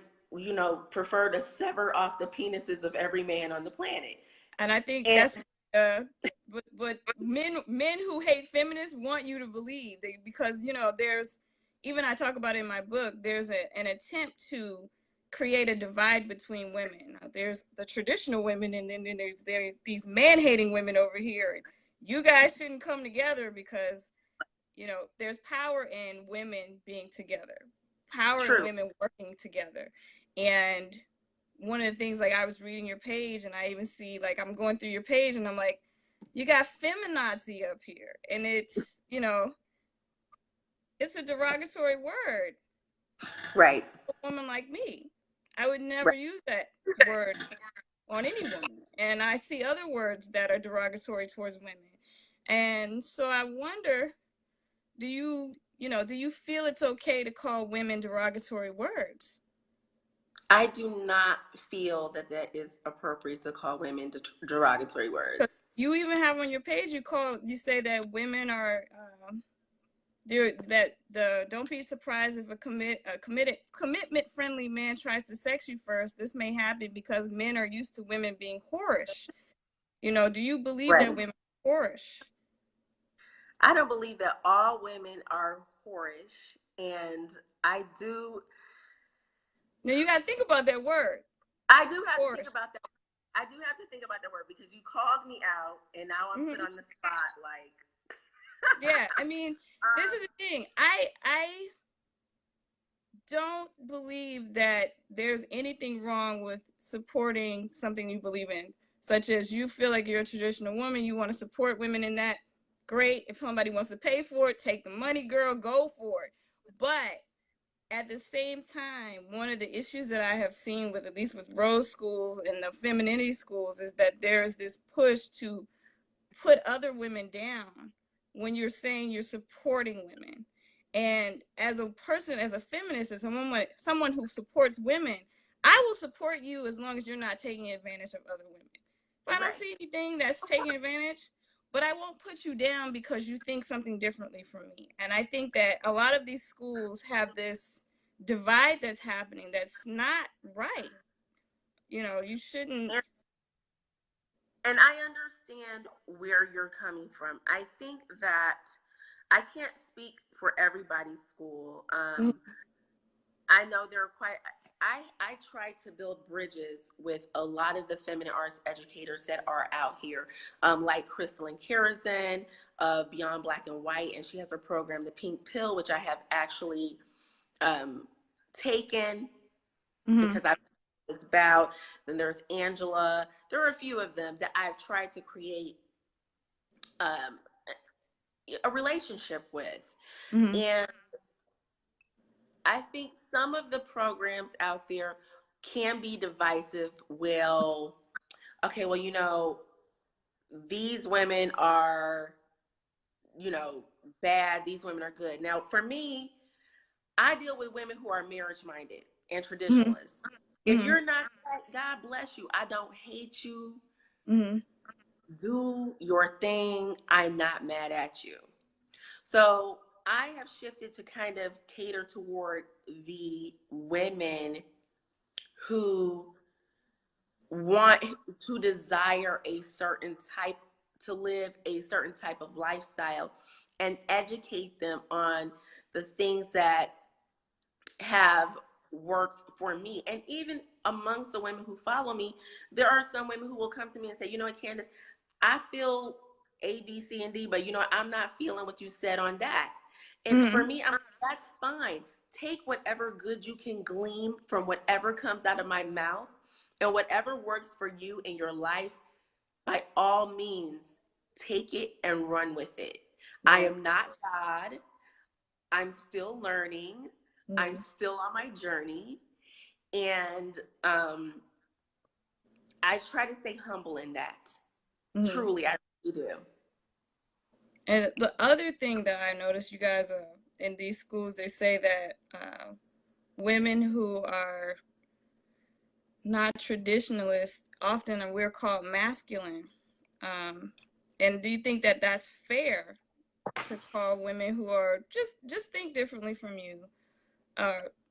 prefer to sever off the penises of every man on the planet. And I think that's but men who hate feminists want you to believe because there's, even I talk about it in my book, there's an attempt to create a divide between women. There's the traditional women, and then there's these man-hating women over here. You guys shouldn't come together because there's power in women being together, power in women working together. And one of the things, I was reading your page, and I even see, I'm going through your page, and I'm like, you got feminazi up here, and it's it's a derogatory word. Right. A woman like me, I would never use that word on any woman. And I see other words that are derogatory towards women. And so I wonder, do you feel it's okay to call women derogatory words? I do not feel that is appropriate to call women derogatory words. You even have on your page, you say that women are don't be surprised if a commitment friendly man tries to sex you first. This may happen because men are used to women being whorish. You know, do you believe that women are whorish? I don't believe that all women are whorish, and I do. Now you got to think about that word. I do have whorish. to think about that. I do have to think about that word because you called me out, and now I'm put on the spot. Like, yeah, I mean, this is the thing. I don't believe that there's anything wrong with supporting something you believe in, such as you feel like you're a traditional woman, you want to support women in that. Great. If somebody wants to pay for it, take the money, girl, go for it. But at the same time, one of the issues that I have seen with, at least with Rose schools and the femininity schools, is that there is this push to put other women down when you're saying you're supporting women. And as a person, as a feminist, as someone who supports women, I will support you as long as you're not taking advantage of other women. If I don't see anything that's taking advantage, but I won't put you down because you think something differently from me. And I think that a lot of these schools have this divide that's happening that's not right. You know, you shouldn't. And I understand where you're coming from. I think that I can't speak for everybody's school. I know there are quite. I try to build bridges with a lot of the feminine arts educators that are out here, like Crystalline Carrison of Beyond Black and White, and she has a program, The Pink Pill, which I have actually taken because I was about. Then there's Angela. There are a few of them that I've tried to create a relationship with, and I think some of the programs out there can be divisive. Well, okay, well, you know, these women are, you know, bad. These women are good. Now, for me, I deal with women who are marriage minded and traditionalists. If you're not that, God bless you. I don't hate you. Do your thing. I'm not mad at you. So I have shifted to kind of cater toward the women who want to desire a certain type, to live a certain type of lifestyle, and educate them on the things that have worked for me. And even amongst the women who follow me, there are some women who will come to me and say, you know what, Candice, I feel A, B, C, and D, but you know, I'm not feeling what you said on that. And for me, that's fine. Take whatever good you can glean from whatever comes out of my mouth, and whatever works for you in your life, by all means, take it and run with it. I am not God. I'm still learning. I'm still on my journey. And I try to stay humble in that. Truly, I really do. And the other thing that I noticed, you guys, in these schools, they say that women who are not traditionalists often we're called masculine. And do you think that that's fair to call women who are just think differently from you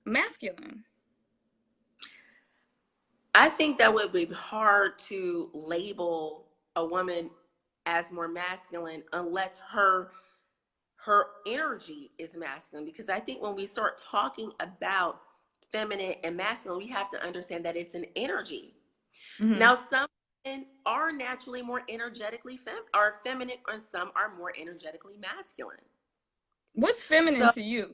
masculine? I think that would be hard to label a woman as more masculine unless her energy is masculine, because I think when we start talking about feminine and masculine, we have to understand that it's an energy. Now, some men are naturally more energetically feminine, and some are more energetically masculine. What's feminine to you?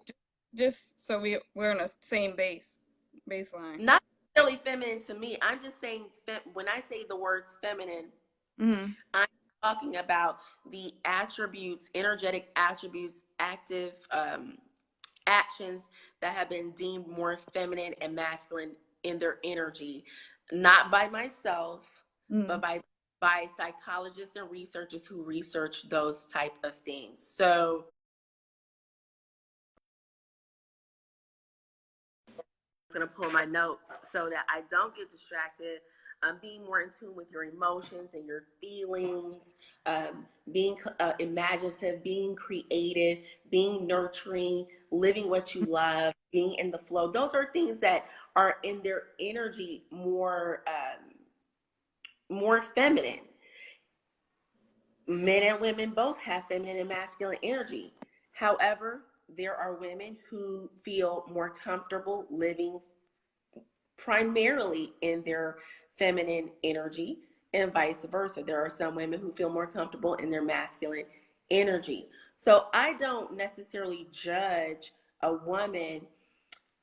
Just so we're on the same baseline. Not really feminine to me. I'm just saying, when I say the words feminine, I'm talking about the attributes, energetic attributes, active actions that have been deemed more feminine and masculine in their energy, not by myself, but by psychologists and researchers who research those type of things. So I'm going to pull my notes so that I don't get distracted. being more in tune with your emotions and your feelings, being imaginative, being creative, being nurturing, living what you love, being in the flow. Those are things that are in their energy more feminine. Men and women both have feminine and masculine energy. However, there are women who feel more comfortable living primarily in their feminine energy, and vice versa. There are some women who feel more comfortable in their masculine energy. So I don't necessarily judge a woman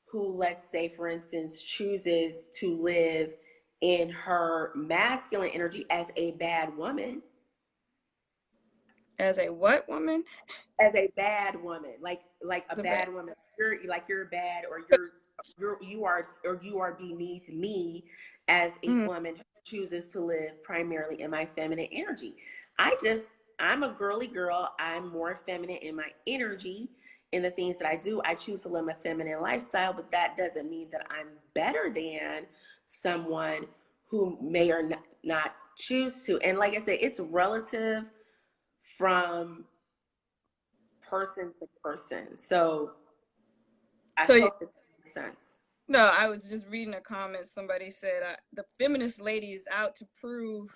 who, let's say, for instance, chooses to live in her masculine energy as a bad woman. As a what woman? As a bad woman, like a bad woman. You're bad, or you are beneath me as a woman who chooses to live primarily in my feminine energy. I'm a girly girl. I'm more feminine in my energy, in the things that I do. I choose to live a feminine lifestyle, but that doesn't mean that I'm better than someone who may or not choose to. And like I said, it's relative from person to person. So I hope that makes sense. No, I was just reading a comment. Somebody said the feminist lady is out to prove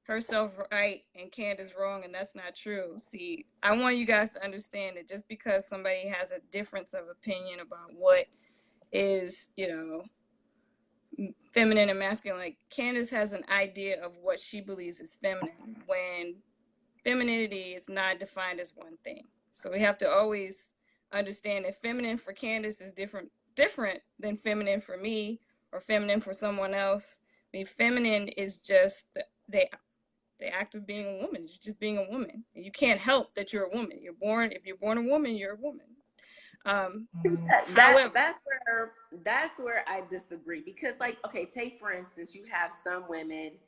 herself right and Candice wrong, and that's not true. See, I want you guys to understand that just because somebody has a difference of opinion about what is, feminine and masculine, like Candice has an idea of what she believes is feminine, when femininity is not defined as one thing. So we have to always understand that feminine for Candice is different than feminine for me or feminine for someone else. I mean, feminine is just the act of being a woman. It's just being a woman. And you can't help that you're a woman. If you're born a woman, you're a woman. That's where I disagree, because, like, okay, take for instance, you have some women,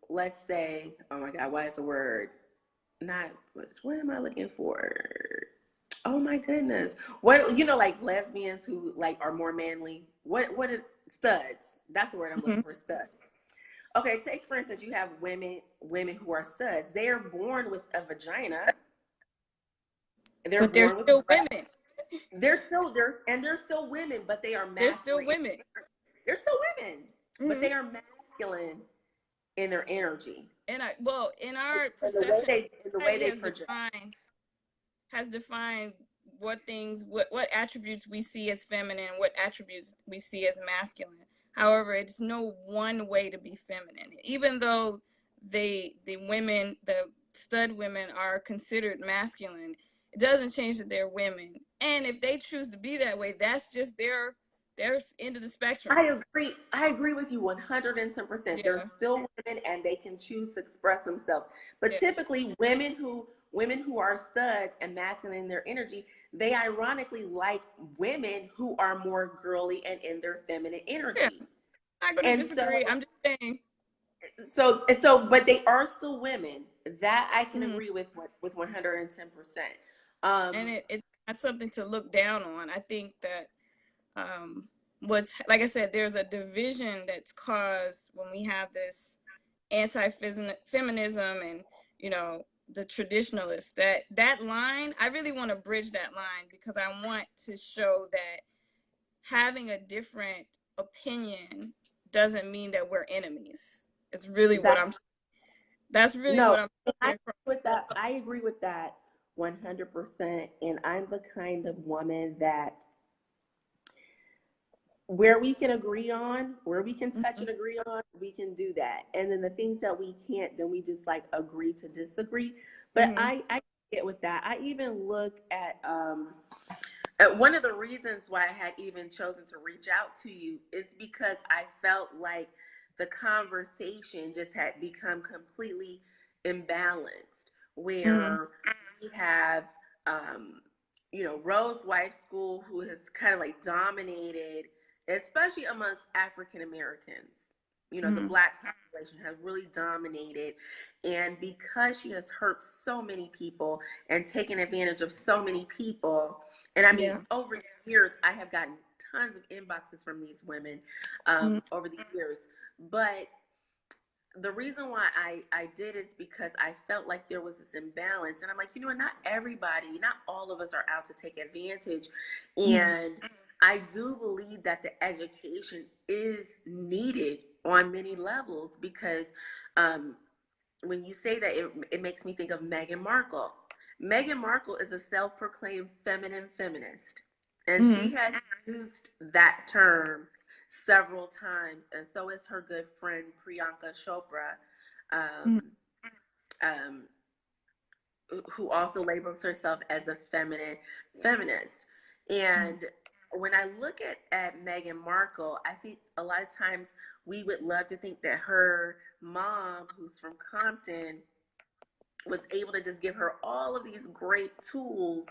let's say, oh my God, why is the word not, what am I looking for? Oh my goodness. What, like lesbians who like are more manly. What is studs? That's the word I'm looking for, studs. Okay, take for instance, you have women who are studs. They are born with a vagina. But they're still women. They're still women, but they are masculine. They're still women. They're still women, but they are masculine in their energy. And in our perception, the way they project has defined what attributes we see as feminine, what attributes we see as masculine. However, it's no one way to be feminine. Even though the stud women are considered masculine, it doesn't change that they're women. And if they choose to be that way, that's just their end of the spectrum. I agree with you 110%. Yeah. They're still women and they can choose to express themselves. But typically women who are studs and masculine in their energy, they ironically like women who are more girly and in their feminine energy. Yeah. I'm not going to disagree. I'm just saying. So, but they are still women. That I can agree with 110%. And it's not something to look down on. I think that like I said, there's a division that's caused when we have this anti-feminism and the traditionalists. That line, I really want to bridge that line, because I want to show that having a different opinion doesn't mean that we're enemies. It's really what I'm I agree with that 100%. And I'm the kind of woman that where we can agree on, where we can touch and agree on, we can do that. And then the things that we can't, then we just like agree to disagree. But I get with that. I even look at one of the reasons why I had even chosen to reach out to you is because I felt like the conversation just had become completely imbalanced, where we have Rose White School, who has kind of like dominated, especially amongst African Americans. The Black population has really dominated. And because she has hurt so many people and taken advantage of so many people, and I mean, over the years, I have gotten tons of inboxes from these women Mm-hmm. over the years. But the reason why I did is because I felt like there was this imbalance. And I'm like, you know what, not everybody, not all of us are out to take advantage. And I do believe that the education is needed on many levels because when you say that, it makes me think of Meghan Markle. Meghan Markle is a self-proclaimed feminine feminist. And Mm-hmm. she has used that term several times, and so is her good friend Priyanka Chopra, um, um, who also labels herself as a feminine feminist. And when I look at Meghan Markle, I think a lot of times we would love to think that her mom, who's from Compton, was able to just give her all of these great tools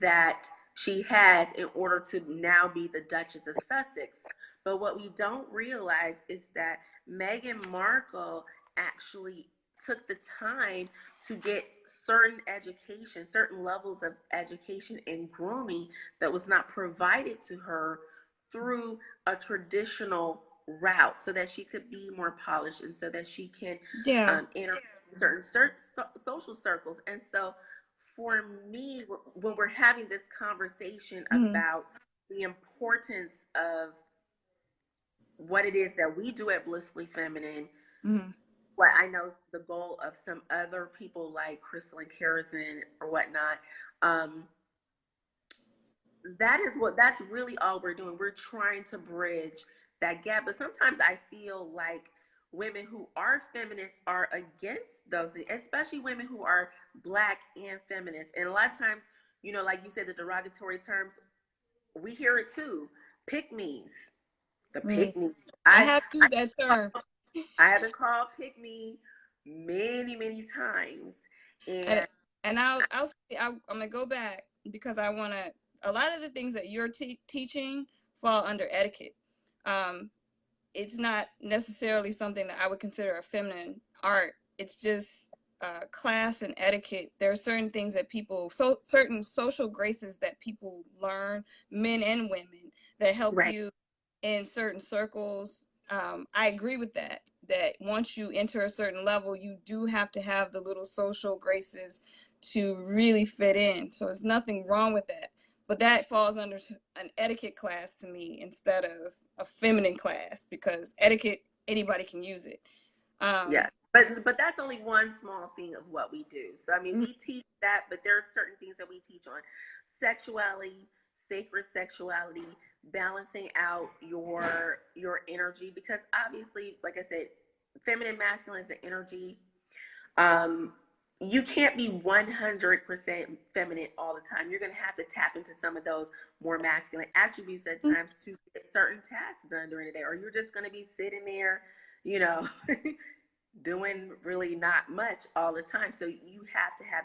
that she has in order to now be the Duchess of Sussex. But what we don't realize is that Meghan Markle actually took the time to get certain education, certain levels of education and grooming that was not provided to her through a traditional route so that she could be more polished and so that she can enter certain social circles. And so for me, when we're having this conversation about the importance of what it is that we do at Blissfully Feminine, what I know the goal of some other people like Crystal and Kerrison or whatnot, that's really all we're doing. We're trying to bridge that gap. But sometimes I feel like women who are feminists are against those things, especially women who are Black and feminist. And a lot of times, you know, like you said, the derogatory terms, we hear it too. Pick me's, the pick me. I have used that term. I had to call pick me many, many times. And I'm gonna go back because I want to. A lot of the things that you're teaching fall under etiquette. It's not necessarily something that I would consider a feminine art. It's just class and etiquette. There are certain things that certain social graces that people learn, men and women, that help you in certain circles. I agree with that. That once you enter a certain level, you do have to have the little social graces to really fit in. So there's nothing wrong with that. But that falls under an etiquette class to me instead of a feminine class, because etiquette, anybody can use it. Yeah, but that's only one small thing of what we do. So I mean, we teach that, but there are certain things that we teach on sexuality, sacred sexuality, balancing out your energy, because obviously, like I said, feminine, masculine is an energy. You can't be 100% feminine all the time. You're going to have to tap into some of those more masculine attributes at times to get certain tasks done during the day, or you're just going to be sitting there, you know, doing really not much all the time. So you have to have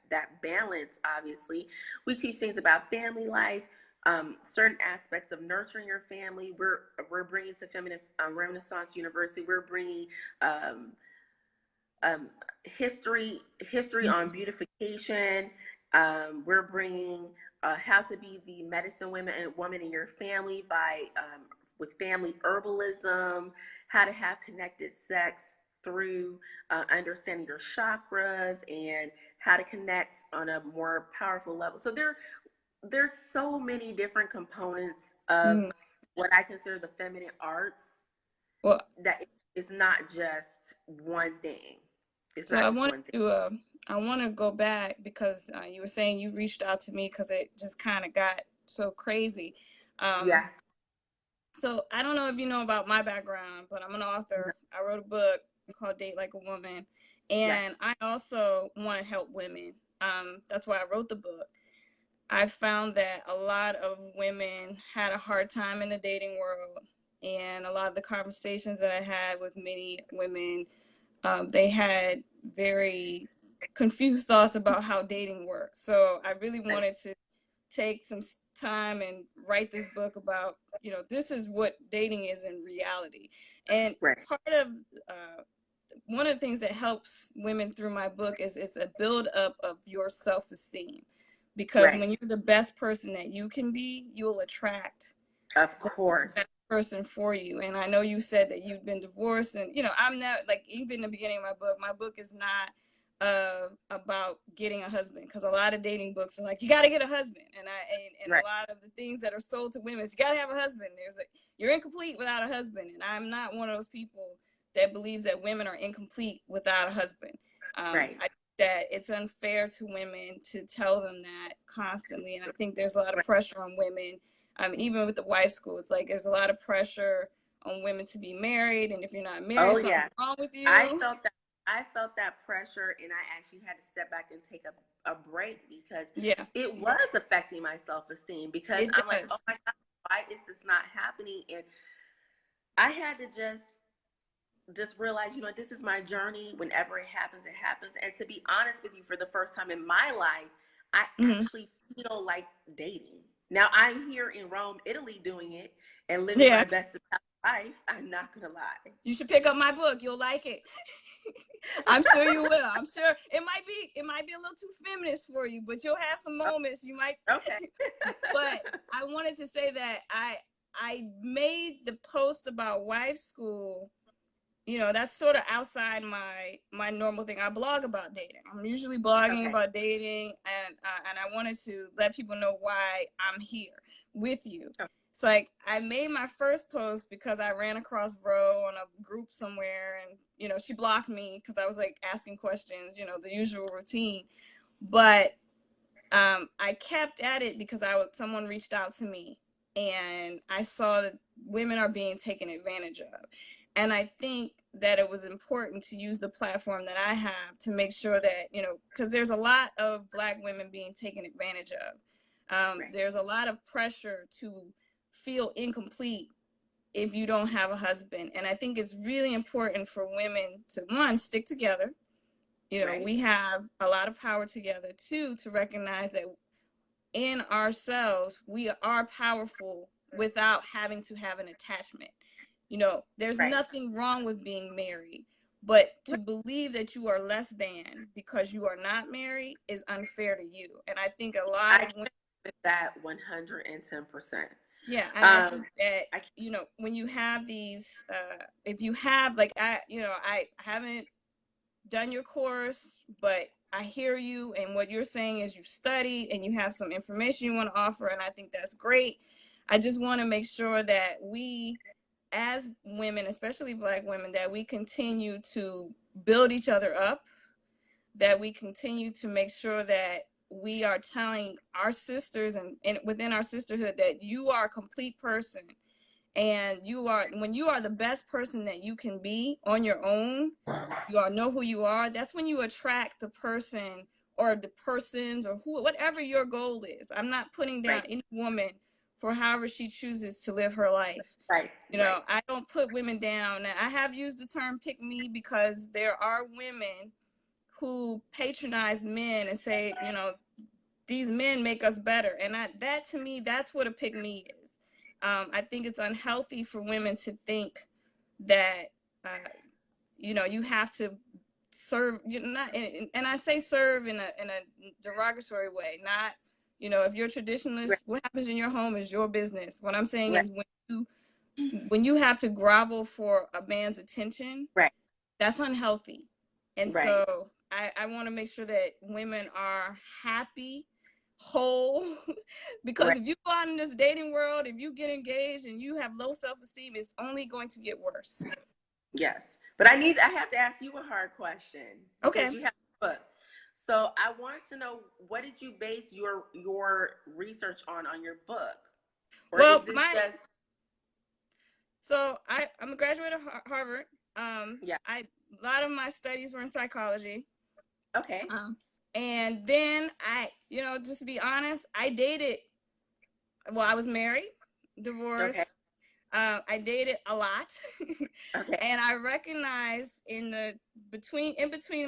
that balance. Obviously, we teach things about family life, certain aspects of nurturing your family. We're bringing to Feminine Renaissance University. We're bringing history on beautification. We're bringing how to be the medicine woman in your family by with family herbalism, how to have connected sex through understanding your chakras, and how to connect on a more powerful level. So there's so many different components of what I consider the feminine arts. Well, that it's not just one thing. It's so not just one thing. I want to go back because you were saying you reached out to me because it just kind of got so crazy. Yeah. So I don't know if you know about my background, but I'm an author. I wrote a book called Date Like a Woman, and I also want to help women. That's why I wrote the book. I found that a lot of women had a hard time in the dating world, and a lot of the conversations that I had with many women, they had very confused thoughts about how dating works. So I really wanted to take some time and write this book about, you know, this is what dating is in reality. And part of one of the things that helps women through my book is it's a build up of your self-esteem, because when you're the best person that you can be, you'll attract Of course. Person for you. And I know you said that you've been divorced, and I'm not, like, even in the beginning of my book is not about getting a husband, because a lot of dating books are like, you got to get a husband, and Right. a lot of the things that are sold to women is you got to have a husband. There's like, you're incomplete without a husband, and I'm not one of those people that believes that women are incomplete without a husband. Right. I think that it's unfair to women to tell them that constantly, and I think there's a lot of pressure on women. Even with the wife school, it's like there's a lot of pressure on women to be married, and if you're not married, something's wrong with you. I felt that pressure, and I actually had to step back and take a break, because it was affecting my self-esteem, because I'm like, oh my God, why is this not happening? And I had to just realize, this is my journey. Whenever it happens, it happens. And to be honest with you, for the first time in my life, I actually feel like dating. Now, I'm here in Rome, Italy, doing it and living my best life. I'm not gonna lie. You should pick up my book. You'll like it. I'm sure you will. I'm sure it might be a little too feminist for you, but you'll have some moments you might. Okay. But I wanted to say that I made the post about wife school. That's sort of outside my normal thing. I blog about dating. I'm usually blogging about dating, and I wanted to let people know why I'm here with you. Okay. It's like I made my first post because I ran across Ro on a group somewhere, and she blocked me because I was like asking questions, the usual routine. But I kept at it because someone reached out to me, and I saw that women are being taken advantage of. And I think that it was important to use the platform that I have to make sure that, because there's a lot of Black women being taken advantage of. There's a lot of pressure to feel incomplete if you don't have a husband. And I think it's really important for women to, one, stick together. We have a lot of power together. Two, to recognize that in ourselves, we are powerful without having to have an attachment. There's nothing wrong with being married, but to believe that you are less than because you are not married is unfair to you. And I think a lot of women with that 110%. Yeah, and I think that when you have these, if you have I haven't done your course, but I hear you, and what you're saying is you've studied and you have some information you want to offer, and I think that's great. I just want to make sure that we, as women, especially Black women, that we continue to build each other up, that we continue to make sure that we are telling our sisters and within our sisterhood that you are a complete person, and when you are the best person that you can be on your own, you all know who you are. That's when you attract the person or the persons or whatever your goal is. I'm not putting down any woman for however she chooses to live her life. I don't put women down. I have used the term pick me because there are women who patronize men and say, these men make us better. And that to me, that's what a pick me is. I think it's unhealthy for women to think that, you have to serve, and I say serve in a derogatory way, not, if you're a traditionalist, what happens in your home is your business. What I'm saying is when you have to grovel for a man's attention, that's unhealthy. And so I want to make sure that women are happy, whole, because if you go out in this dating world, if you get engaged and you have low self-esteem, it's only going to get worse. Yes, but I have to ask you a hard question. Because you have a book. So I want to know, what did you base your research on your book? Or is this just... So I'm a graduate of Harvard. A lot of my studies were in psychology. Okay. And then just to be honest, I dated. Well, I was married, divorced. Okay. I dated a lot. Okay. And I recognized in between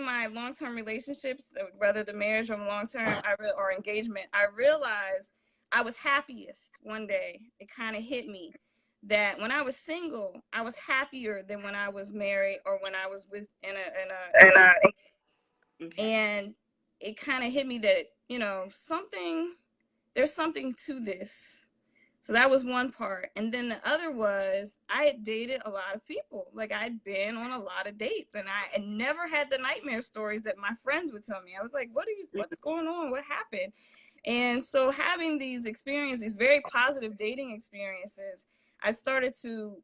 my long-term relationships, whether the marriage or long-term or engagement, I realized I was happiest one day. It kind of hit me that when I was single, I was happier than when I was married or when I was and it kind of hit me that, there's something to this. So that was one part. And then the other was I had dated a lot of people. Like I'd been on a lot of dates, and I never had the nightmare stories that my friends would tell me. I was like, what's going on? What happened? And so having these experiences, these very positive dating experiences, I started to,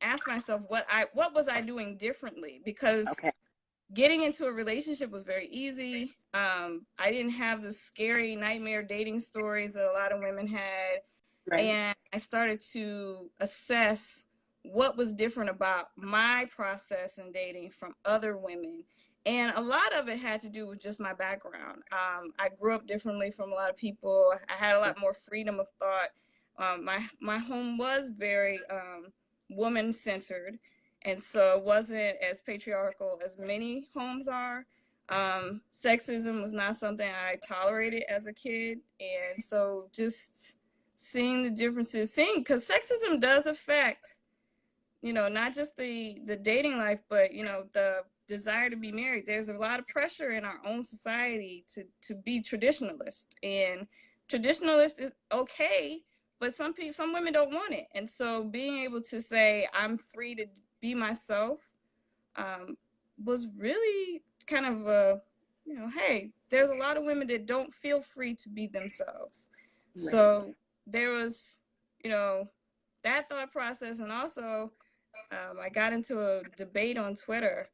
ask myself what was I doing differently? Because getting into a relationship was very easy. I didn't have the scary nightmare dating stories that a lot of women had. Right. And I started to assess what was different about my process in dating from other women. And a lot of it had to do with just my background. I grew up differently from a lot of people. I had a lot more freedom of thought. My home was very woman-centered, and so it wasn't as patriarchal as many homes are. Sexism was not something I tolerated as a kid, and so just seeing the differences, because sexism does affect, not just the dating life, but the desire to be married. There's a lot of pressure in our own society to be traditionalist, and traditionalist is okay, but some women don't want it. And so being able to say I'm free to be myself was really kind of a, hey, there's a lot of women that don't feel free to be themselves. Right. So there was, that thought process. And also I got into a debate on Twitter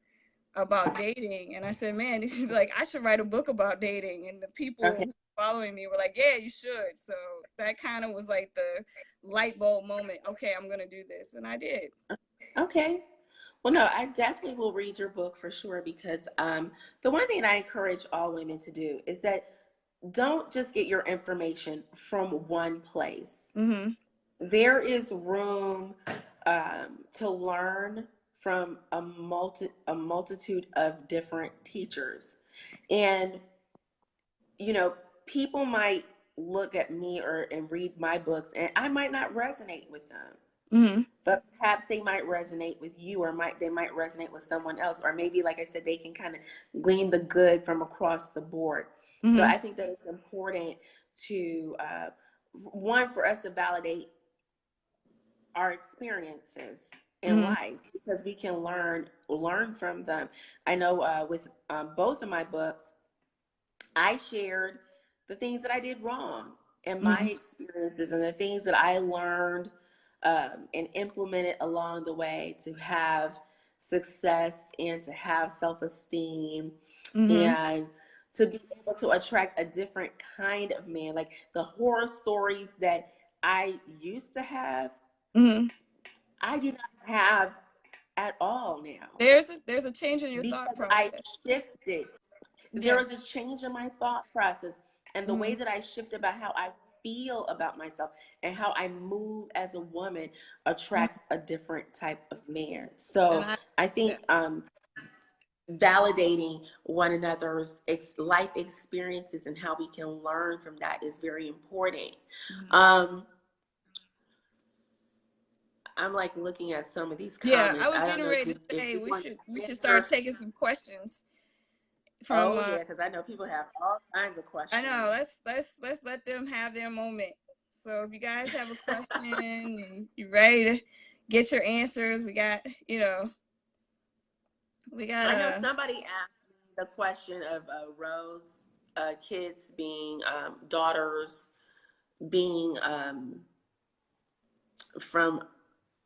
about dating, and I said, man, like I should write a book about dating. And the people following me were like, yeah, you should. So that kind of was like the light bulb moment. Okay, I'm gonna do this, and I did. Okay. Well, no, I definitely will read your book for sure, because the one thing I encourage all women to do is that don't just get your information from one place. Mm-hmm. There is room to learn from a multitude of different teachers. And, people might look at me and read my books, and I might not resonate with them. Mm-hmm. But perhaps they might resonate with you, or they might resonate with someone else. Or maybe, like I said, they can kind of glean the good from across the board. Mm-hmm. So I think that it's important to, one, for us to validate our experiences in mm-hmm. life, because we can learn from them. I know with both of my books, I shared the things that I did wrong and my mm-hmm. experiences and the things that I learned and implemented along the way to have success and to have self-esteem mm-hmm. and to be able to attract a different kind of man. Like the horror stories that I used to have, mm-hmm. I do not have at all now. There's a change in your thought process. I shifted. There was a change in my thought process, and the mm-hmm. way that I shifted about how I feel about myself and how I move as a woman attracts mm-hmm. a different type of man. So I think validating one another's life experiences and how we can learn from that is very important. Mm-hmm. I'm like looking at some of these comments. Yeah, I was getting ready to say we should start taking some questions. Because I know people have all kinds of questions. I know. Let's let them have their moment. So if you guys have a question and you're ready to get your answers, we got. I know somebody asked the question of Rose kids being daughters being from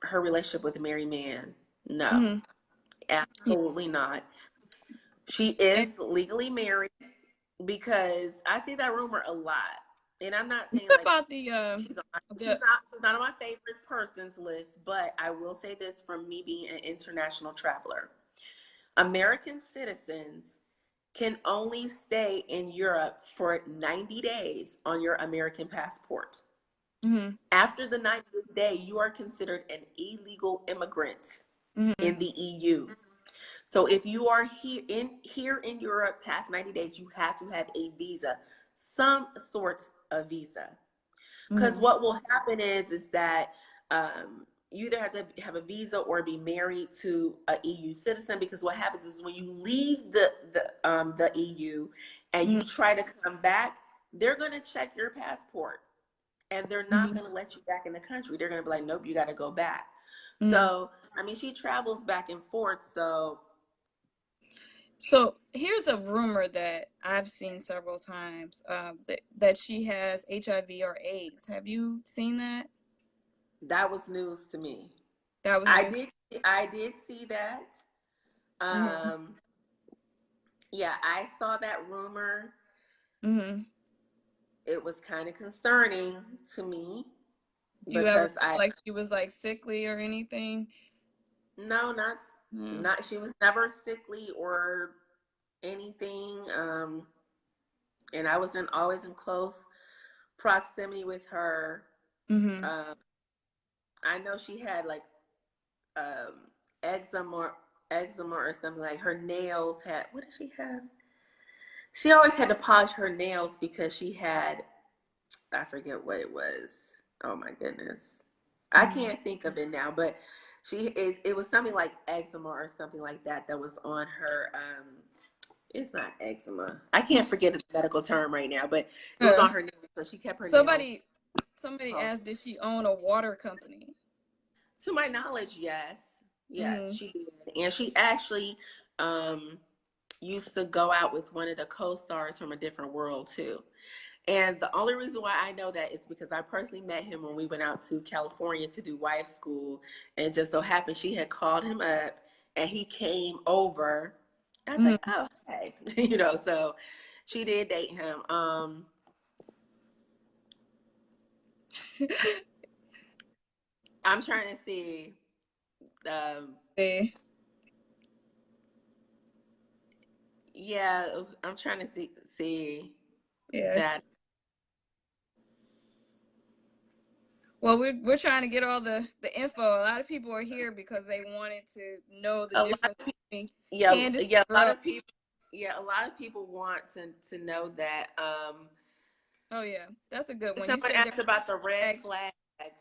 her relationship with a married man. No, mm-hmm. absolutely not. She is legally married, because I see that rumor a lot. And I'm not saying like about she's not on my favorite persons list, but I will say this from me being an international traveler. American citizens can only stay in Europe for 90 days on your American passport. Mm-hmm. After the 90th day, you are considered an illegal immigrant mm-hmm. in the EU. So if you are here in Europe past 90 days, you have to have a visa, some sort of visa. Because mm-hmm. what will happen is that you either have to have a visa or be married to an EU citizen. Because what happens is when you leave the EU and mm-hmm. you try to come back, they're going to check your passport. and they're not going to let you back in the country. They're going to be like, nope, you got to go back. Mm-hmm. So, I mean, she travels back and forth. So here's a rumor that I've seen several times, that she has HIV or AIDS. Have you seen that? that was news to me. That was I news. did, I did see that. Mm-hmm. Um, yeah, I saw that rumor. Mm-hmm. It was kind of concerning to me Do you ever because feel like she was like sickly or anything? no, Mm. not, she was never sickly or anything. And I was always in close proximity with her. Mm-hmm. Um, I know she had like um, eczema, eczema or something. Like her nails had. What did she have? She always had to polish her nails because she had. I forget what it was. Oh my goodness, I Mm-hmm. can't think of it now. But she is. It was something like eczema or something like that that was on her. It's not eczema. I can't forget the medical term right now, but it was Uh, on her nails. So she kept her nails. somebody Oh, asked, did she own a water company? to my knowledge, yes. Yes, Mm-hmm. she did. And she actually um, used to go out with one of the co-stars from A Different World, too. And the only reason why I know that is because I personally met him when we went out to California to do wife school. And just so happened she had called him up and he came over. I was like, Mm-hmm. oh, okay. So she did date him. I'm trying to see. Um, yeah, I'm trying to see Yeah. that. Well, we're trying to get all the info. A lot of people are here because they wanted to know the A lot difference of people, between yeah, Candice yeah, a lot Rowe. of people, yeah, a lot of people want to know that. Oh yeah, that's a good one. You Someone said there asked about the red flags. flags.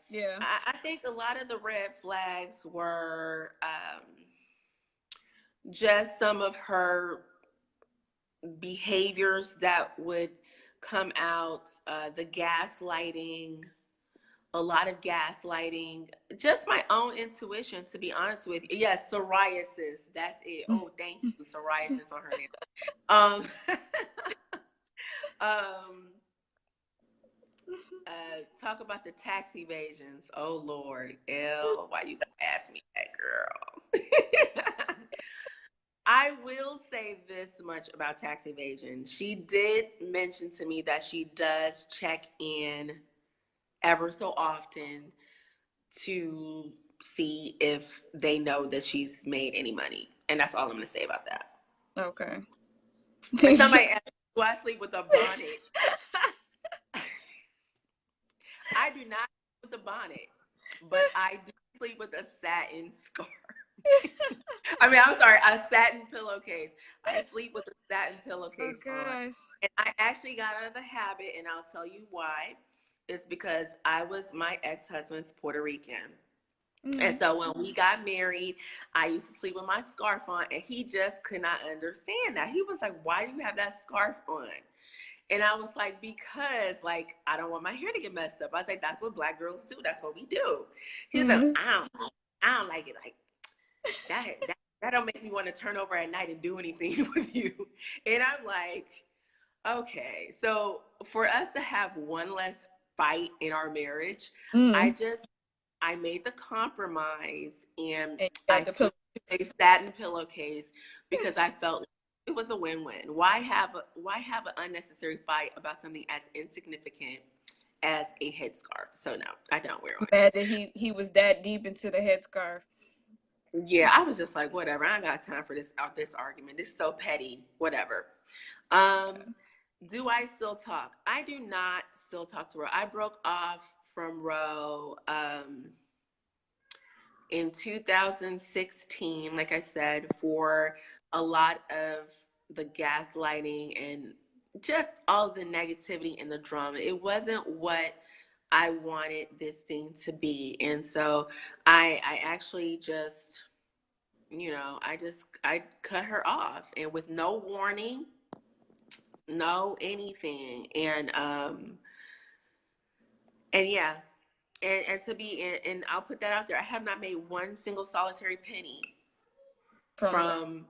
Yeah. I think a lot of the red flags were just some of her behaviors that would come out, the gaslighting, a lot of gaslighting, just my own intuition, to be honest with you. Yes, psoriasis, that's it. Oh, thank you, psoriasis on her nail. Um, talk about the tax evasions. Oh Lord, L, why you ask me that, girl? I will say this much about tax evasion. She did mention to me that she does check in ever so often to see if they know that she's made any money. And that's all I'm going to say about that. Okay. Like somebody asked, do I sleep with a bonnet? I do not sleep with a bonnet, but I do sleep with a satin scarf. I mean, I'm sorry, a satin pillowcase. I sleep with a satin Oh pillowcase on. gosh. And I actually got out of the habit, and I'll tell you why. It's because I was my ex-husband's Puerto Rican. And Mm. so when we got married, I used to sleep with my scarf on, and he just could not understand that. He was like, why do you have that scarf on? And I was like, because like I don't want my hair to get messed up. I was like, that's what black girls do. That's what we do. He's like, Mm. I don't like it. Like that don't make me want to turn over at night and do anything with you. And I'm like, okay. So for us to have one less fight in our marriage, Mm. I made the compromise and And you I got the switched pillows. to a satin pillowcase because I felt like it was a win-win. Why have an unnecessary fight about something as insignificant as a headscarf? So no, I don't wear one. Mad that he was that deep into the headscarf. Yeah, I was just like, whatever. I ain't got time for this argument. This is so petty. Whatever. Um, do I still talk? I do not still talk to Ro. I broke off from Ro in 2016, like I said, for a lot of the gaslighting and just all the negativity and the drama. It wasn't what I wanted this thing to be. And so I actually just, I cut her off and with no warning, no anything. And yeah, and to be and I'll put that out there. I have not made one single solitary penny from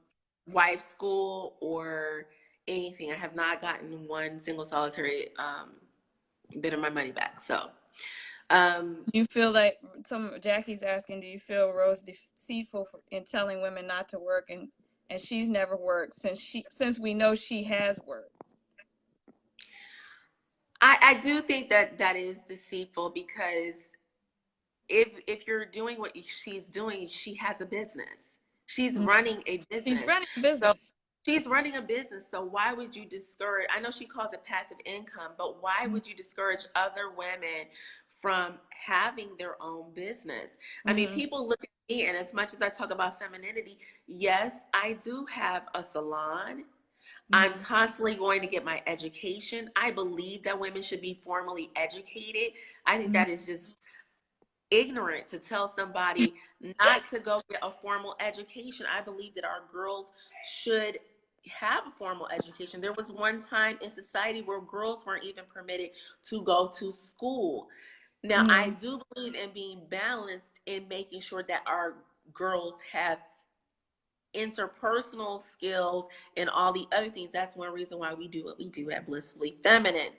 wife school or anything. I have not gotten one single solitary bit of my money back. So you feel like Jackie's asking, do you feel Rose deceitful in telling women not to work, and she's never worked since we know she has worked? I do think that is deceitful, because if you're doing what she's doing, she has a business. She's running a business. She's running a business. So she's running a business. So why would you discourage? I know she calls it passive income, but why would you discourage other women from having their own business? I mean, people look at me, and as much as I talk about femininity, yes, I do have a salon. I'm constantly going to get my education. I believe that women should be formally educated. I think that is just ignorant to tell somebody not to go get a formal education. I believe that our girls should have a formal education. There was one time in society where girls weren't even permitted to go to school. Now, I do believe in being balanced, in making sure that our girls have interpersonal skills and all the other things. That's one reason why we do what we do at Blissfully Feminine.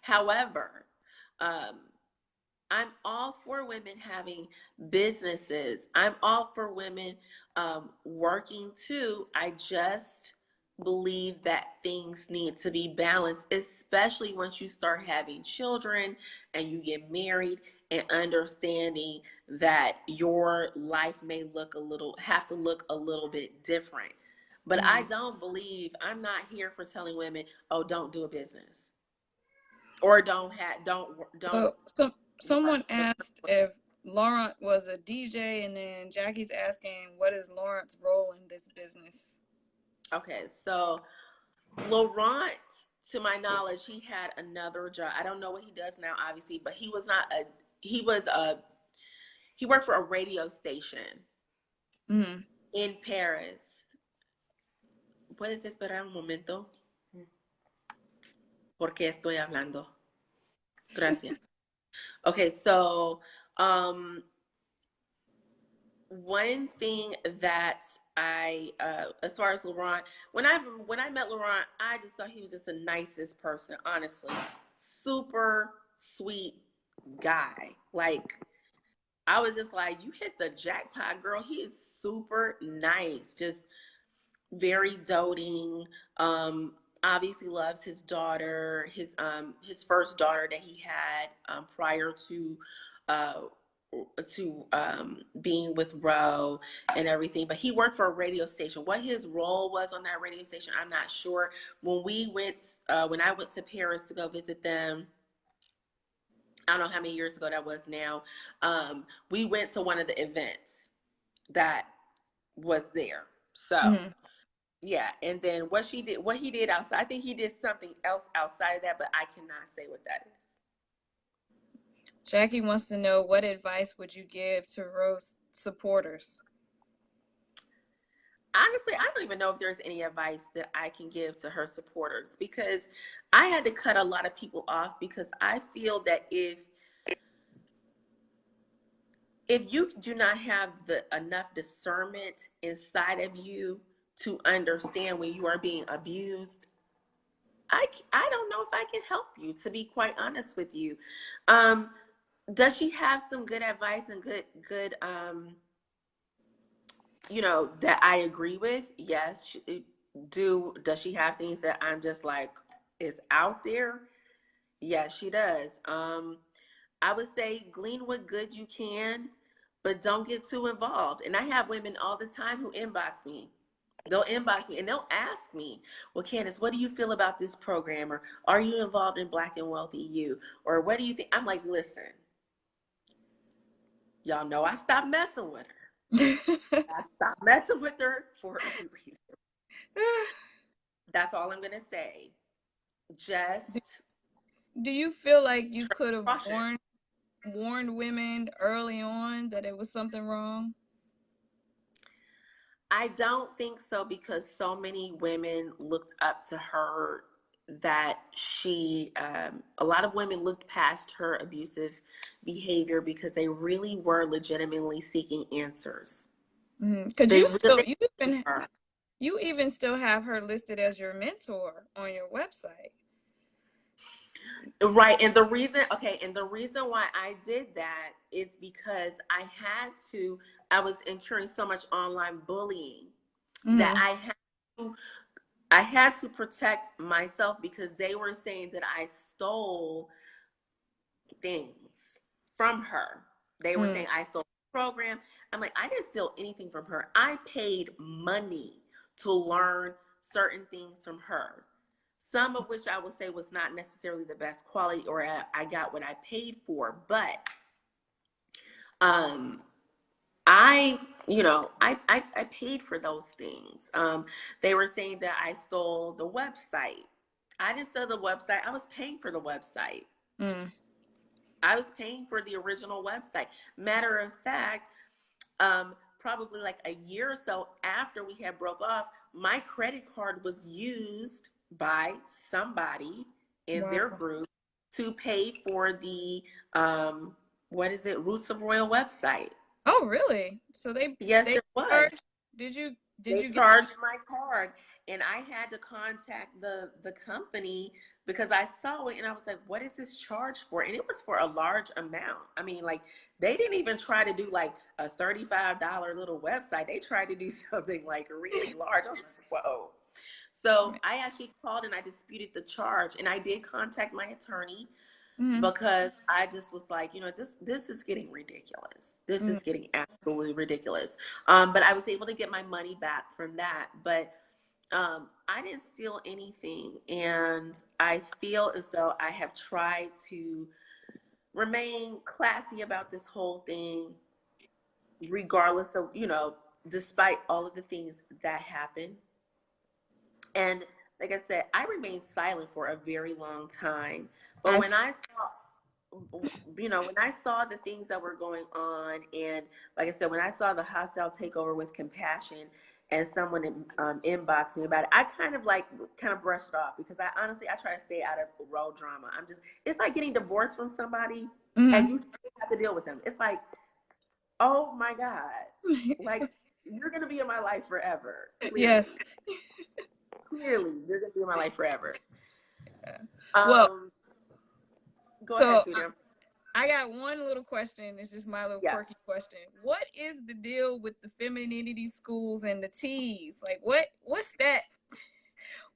However, I'm all for women having businesses. I'm all for women working too. I just believe that things need to be balanced, especially once you start having children and you get married, and understanding that your life may have to look a little bit different. But I don't believe, I'm not here for telling women, oh, don't do a business, or don't. So someone asked if Laurent was a DJ, and then Jackie's asking, what is Laurent's role in this business? Okay, so Laurent, to my knowledge, he had another job. I don't know what he does now, obviously, but he worked for a radio station in Paris. ¿Puedes esperar un momento? Porque estoy hablando. Gracias. Okay, so one thing that I, as far as Laurent, when I met Laurent, I just thought he was just the nicest person, honestly. Super sweet guy. Like, I was just like, you hit the jackpot, girl. He is super nice, just very doting. Obviously loves his daughter, his first daughter that he had prior to being with Roe and everything. But he worked for a radio station. What his role was on that radio station, I'm not sure. When I went to Paris to go visit them, I don't know how many years ago that was now, we went to one of the events that was there. So yeah, and then what he did outside, I think he did something else outside of that, but I cannot say what that is. Jackie wants to know, what advice would you give to Rose supporters? Honestly, I don't even know if there's any advice that I can give to her supporters, because I had to cut a lot of people off, because I feel that if you do not have enough discernment inside of you to understand when you are being abused, I don't know if I can help you, to be quite honest with you. Does she have some good advice and good that I agree with? Yes. Does she have things that I'm just like, is out there? Yes, she does. I would say glean what good you can, but don't get too involved. And I have women all the time who inbox me. They'll inbox me and they'll ask me, well, Candice, what do you feel about this program? Or are you involved in Black and Wealthy EU? Or what do you think? I'm like, listen, y'all know I stopped messing with her. I stopped messing with her for a reason. That's all I'm going to say. Just. Do you feel like you could have warned women early on that it was something wrong? I don't think so, because so many women looked up to her that she, a lot of women looked past her abusive behavior because they really were legitimately seeking answers. Because They you even still have her listed as your mentor on your website. Right. And the reason why I did that is because I was incurring so much online bullying that I had to protect myself, because they were saying that I stole things from her. They were saying I stole the program. I'm like, I didn't steal anything from her. I paid money to learn certain things from her. Some of which I would say was not necessarily the best quality, or I got what I paid for. But I paid for those things. They were saying that I stole the website. I didn't steal the website. I was paying for the website. I was paying for the original website. Matter of fact, probably like a year or so after we had broke off, my credit card was used by somebody in their group to pay for the Roots of Royal website. Oh, really? So Yes, it was. Did you charged my card, and I had to contact the company because I saw it and I was like, what is this charge for? And it was for a large amount. I mean, like, they didn't even try to do like a $35 little website. They tried to do something like really large. I was like, whoa. So I actually called and I disputed the charge, and I did contact my attorney because I just was like, this is getting ridiculous. This is getting absolutely ridiculous. But I was able to get my money back from that. But I didn't steal anything. And I feel as though I have tried to remain classy about this whole thing, regardless of, despite all of the things that happened. And like I said, I remained silent for a very long time. But when I saw the things that were going on, and like I said, when I saw the hostile takeover with compassion and someone inboxed me about it, I kind of brushed it off, because I try to stay out of road drama. It's like getting divorced from somebody and you still have to deal with them. It's like, oh my God, like, you're going to be in my life forever. Clearly. Yes. Clearly, you're going to be in my life forever. Go ahead, Sudham. I got one little question. It's just my little quirky question. What is the deal with the femininity schools and the teas? Like, what's that?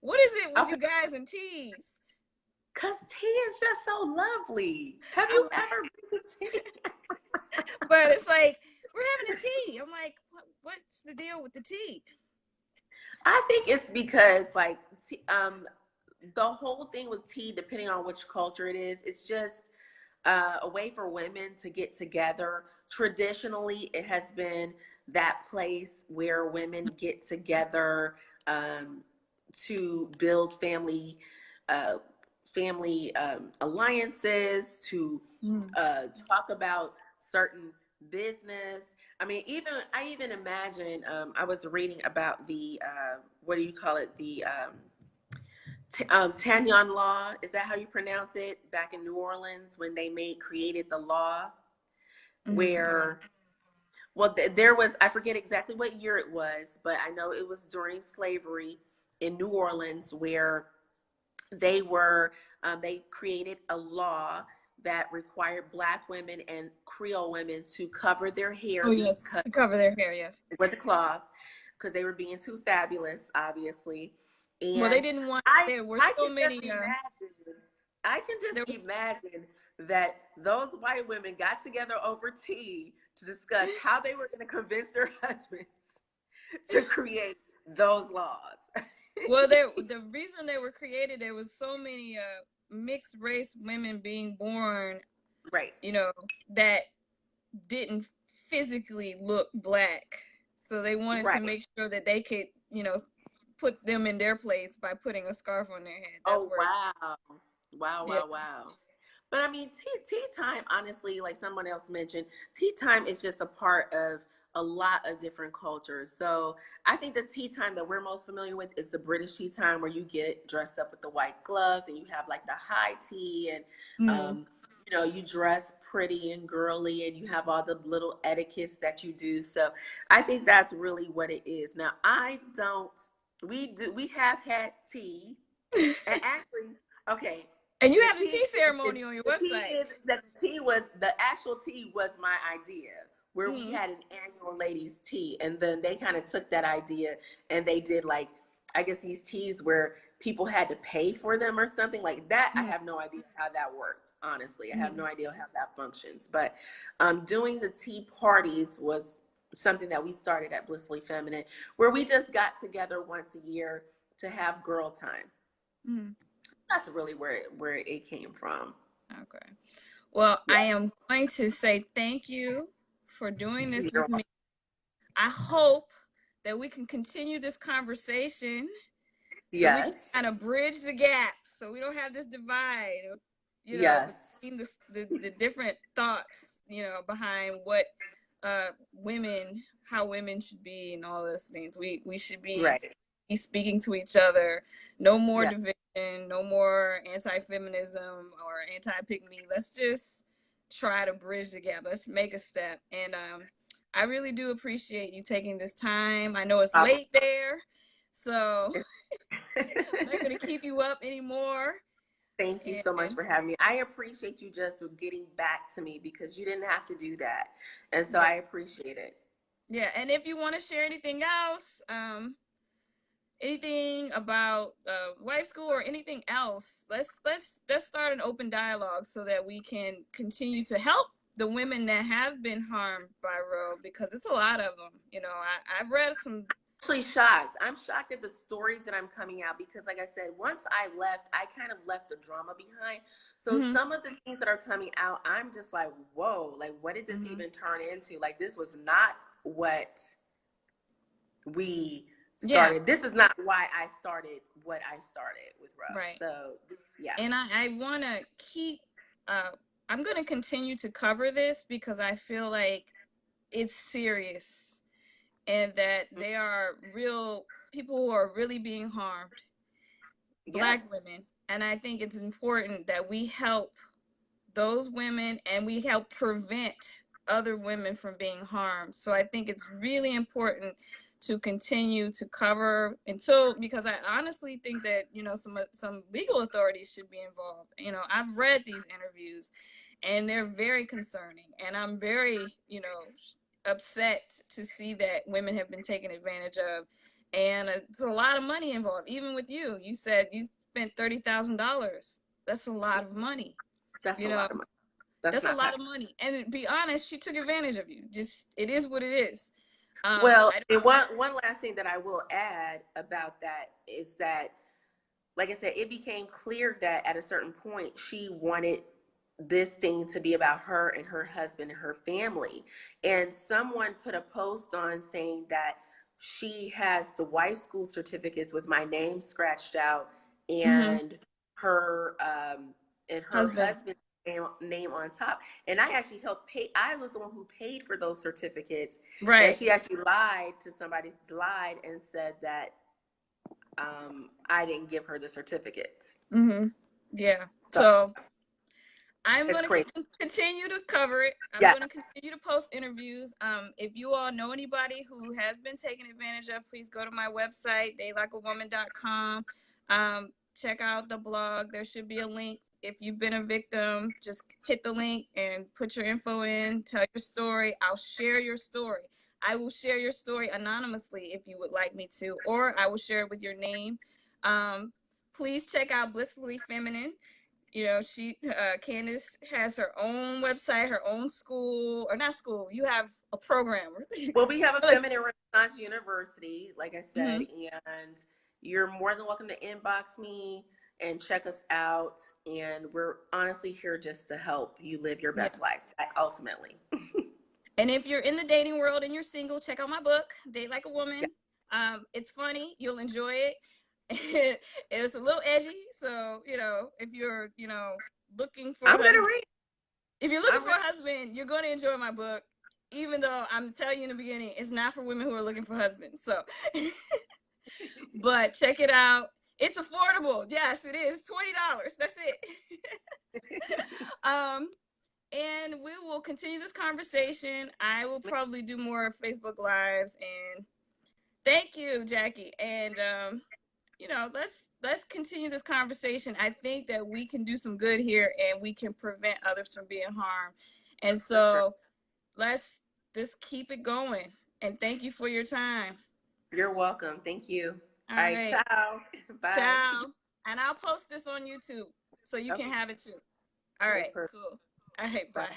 What is it with you guys and teas? Because tea is just so lovely. Have you ever been to tea? But it's like, we're having a tea. I'm like, what's the deal with the tea? I think it's because, like, the whole thing with tea, depending on which culture it is, it's just a way for women to get together. Traditionally, it has been that place where women get together to build family alliances, to talk about certain business. I mean, I even imagine, I was reading about the, what do you call it? The Tanyan law. Is that how you pronounce it? Back in New Orleans, when they created the law where, well, there was, I forget exactly what year it was, but I know it was during slavery in New Orleans, where they created a law that required Black women and Creole women to cover their hair. Oh, yes, to cover their hair, yes. With the cloth, because they were being too fabulous, obviously. And well, they didn't want, there were so many. I can just imagine that those white women got together over tea to discuss how they were going to convince their husbands to create those laws. Well, the reason they were created, there was so many mixed race women being born, right? That didn't physically look Black, so they wanted to make sure that they could, put them in their place by putting a scarf on their head. That's wow. But I mean, tea time, honestly, like someone else mentioned, tea time is just a part of a lot of different cultures. So I think the tea time that we're most familiar with is the British tea time, where you get dressed up with the white gloves and you have like the high tea, and you know, you dress pretty and girly, and you have all the little etiquettes that you do. So I think that's really what it is. Now, we have had tea, and actually, okay. And you The have the tea, tea ceremony on your the tea website. is that the actual tea was my idea, where we had an annual ladies tea, and then they kind of took that idea and they did, like, I guess these teas where people had to pay for them or something like that. I have no idea how that works. Honestly, I have no idea how that functions. But doing the tea parties was something that we started at Blissfully Feminine, where we just got together once a year to have girl time. That's really where it came from. Okay. Well, I am going to say thank you for doing this with me. I hope that we can continue this conversation, so we can kind of bridge the gap, so we don't have this divide, you know, between the different thoughts, you know, behind what how women should be and all those things. We should be speaking to each other. No more division, no more anti-feminism or anti-pick-me. Let's just try to bridge the gap. Let's make a step. And I really do appreciate you taking this time. I know it's late there, so I'm not going to keep you up anymore. Thank you so much for having me. I appreciate you just getting back to me, because you didn't have to do that. And so I appreciate it. Yeah, and if you want to share anything else, anything about wife school or anything else, let's start an open dialogue so that we can continue to help the women that have been harmed by Roe, because it's a lot of them. You know, I've read some. Actually shocked. I'm shocked at the stories that I'm coming out, because like I said, once I left, I kind of left the drama behind. So some of the things that are coming out, I'm just like, whoa, like, what did this even turn into? Like, this was not what we started. This is not why I started what I started with Roe. Right. So yeah. And I want to keep, I'm going to continue to cover this, because I feel like it's serious, and that they are real people who are really being harmed, Black women. And I think it's important that we help those women, and we help prevent other women from being harmed. So I think it's really important to continue to cover until, because I honestly think that, you know, some legal authorities should be involved. You know, I've read these interviews and they're very concerning, and I'm very, you know, upset to see that women have been taken advantage of, and it's a lot of money involved. Even with you said you spent $30,000. That's a lot of money. That's a lot of money. That's a lot of money. And to be honest, she took advantage of you. Just, it is what it is. Well, and one last thing that I will add about that is that, like I said, it became clear that at a certain point she wanted this thing to be about her and her husband and her family. And someone put a post on saying that she has the wife school certificates with my name scratched out, and her husband's name on top. And I actually helped pay. I was the one who paid for those certificates. Right. And she actually lied and said that I didn't give her the certificates. Yeah. So I'm going to continue to cover it. I'm going to continue to post interviews. If you all know anybody who has been taken advantage of, please go to my website, daylikeawoman.com. Check out the blog. There should be a link. If you've been a victim, just hit the link and put your info in, tell your story. I'll share your story. I will share your story anonymously if you would like me to, or I will share it with your name. Please check out Blissfully Feminine. You know, Candice has her own website, her own school, or not school. You have a program. Well, we have a Feminine Renaissance University, like I said, and you're more than welcome to inbox me and check us out. And we're honestly here just to help you live your best life, ultimately. And if you're in the dating world and you're single, check out my book, Date Like a Woman. It's funny. You'll enjoy it. It's a little edgy, so, you know, if you're, you know, looking for I'm gonna read. If you're looking for a husband, you're going to enjoy my book. even though I'm telling you in the beginning, it's not for women who are looking for husbands. So, but check it out. It's affordable. Yes, it is. $20. That's it. And we will continue this conversation. I will probably do more Facebook Lives. And thank you, Jackie. And you know, let's continue this conversation. I think that we can do some good here, and we can prevent others from being harmed. And so let's just keep it going. And thank you for your time. You're welcome. Thank you. All All right. right. Ciao. Bye. Ciao. And I'll post this on YouTube so you can have it too. All right. Perfect. Cool. All right. Bye.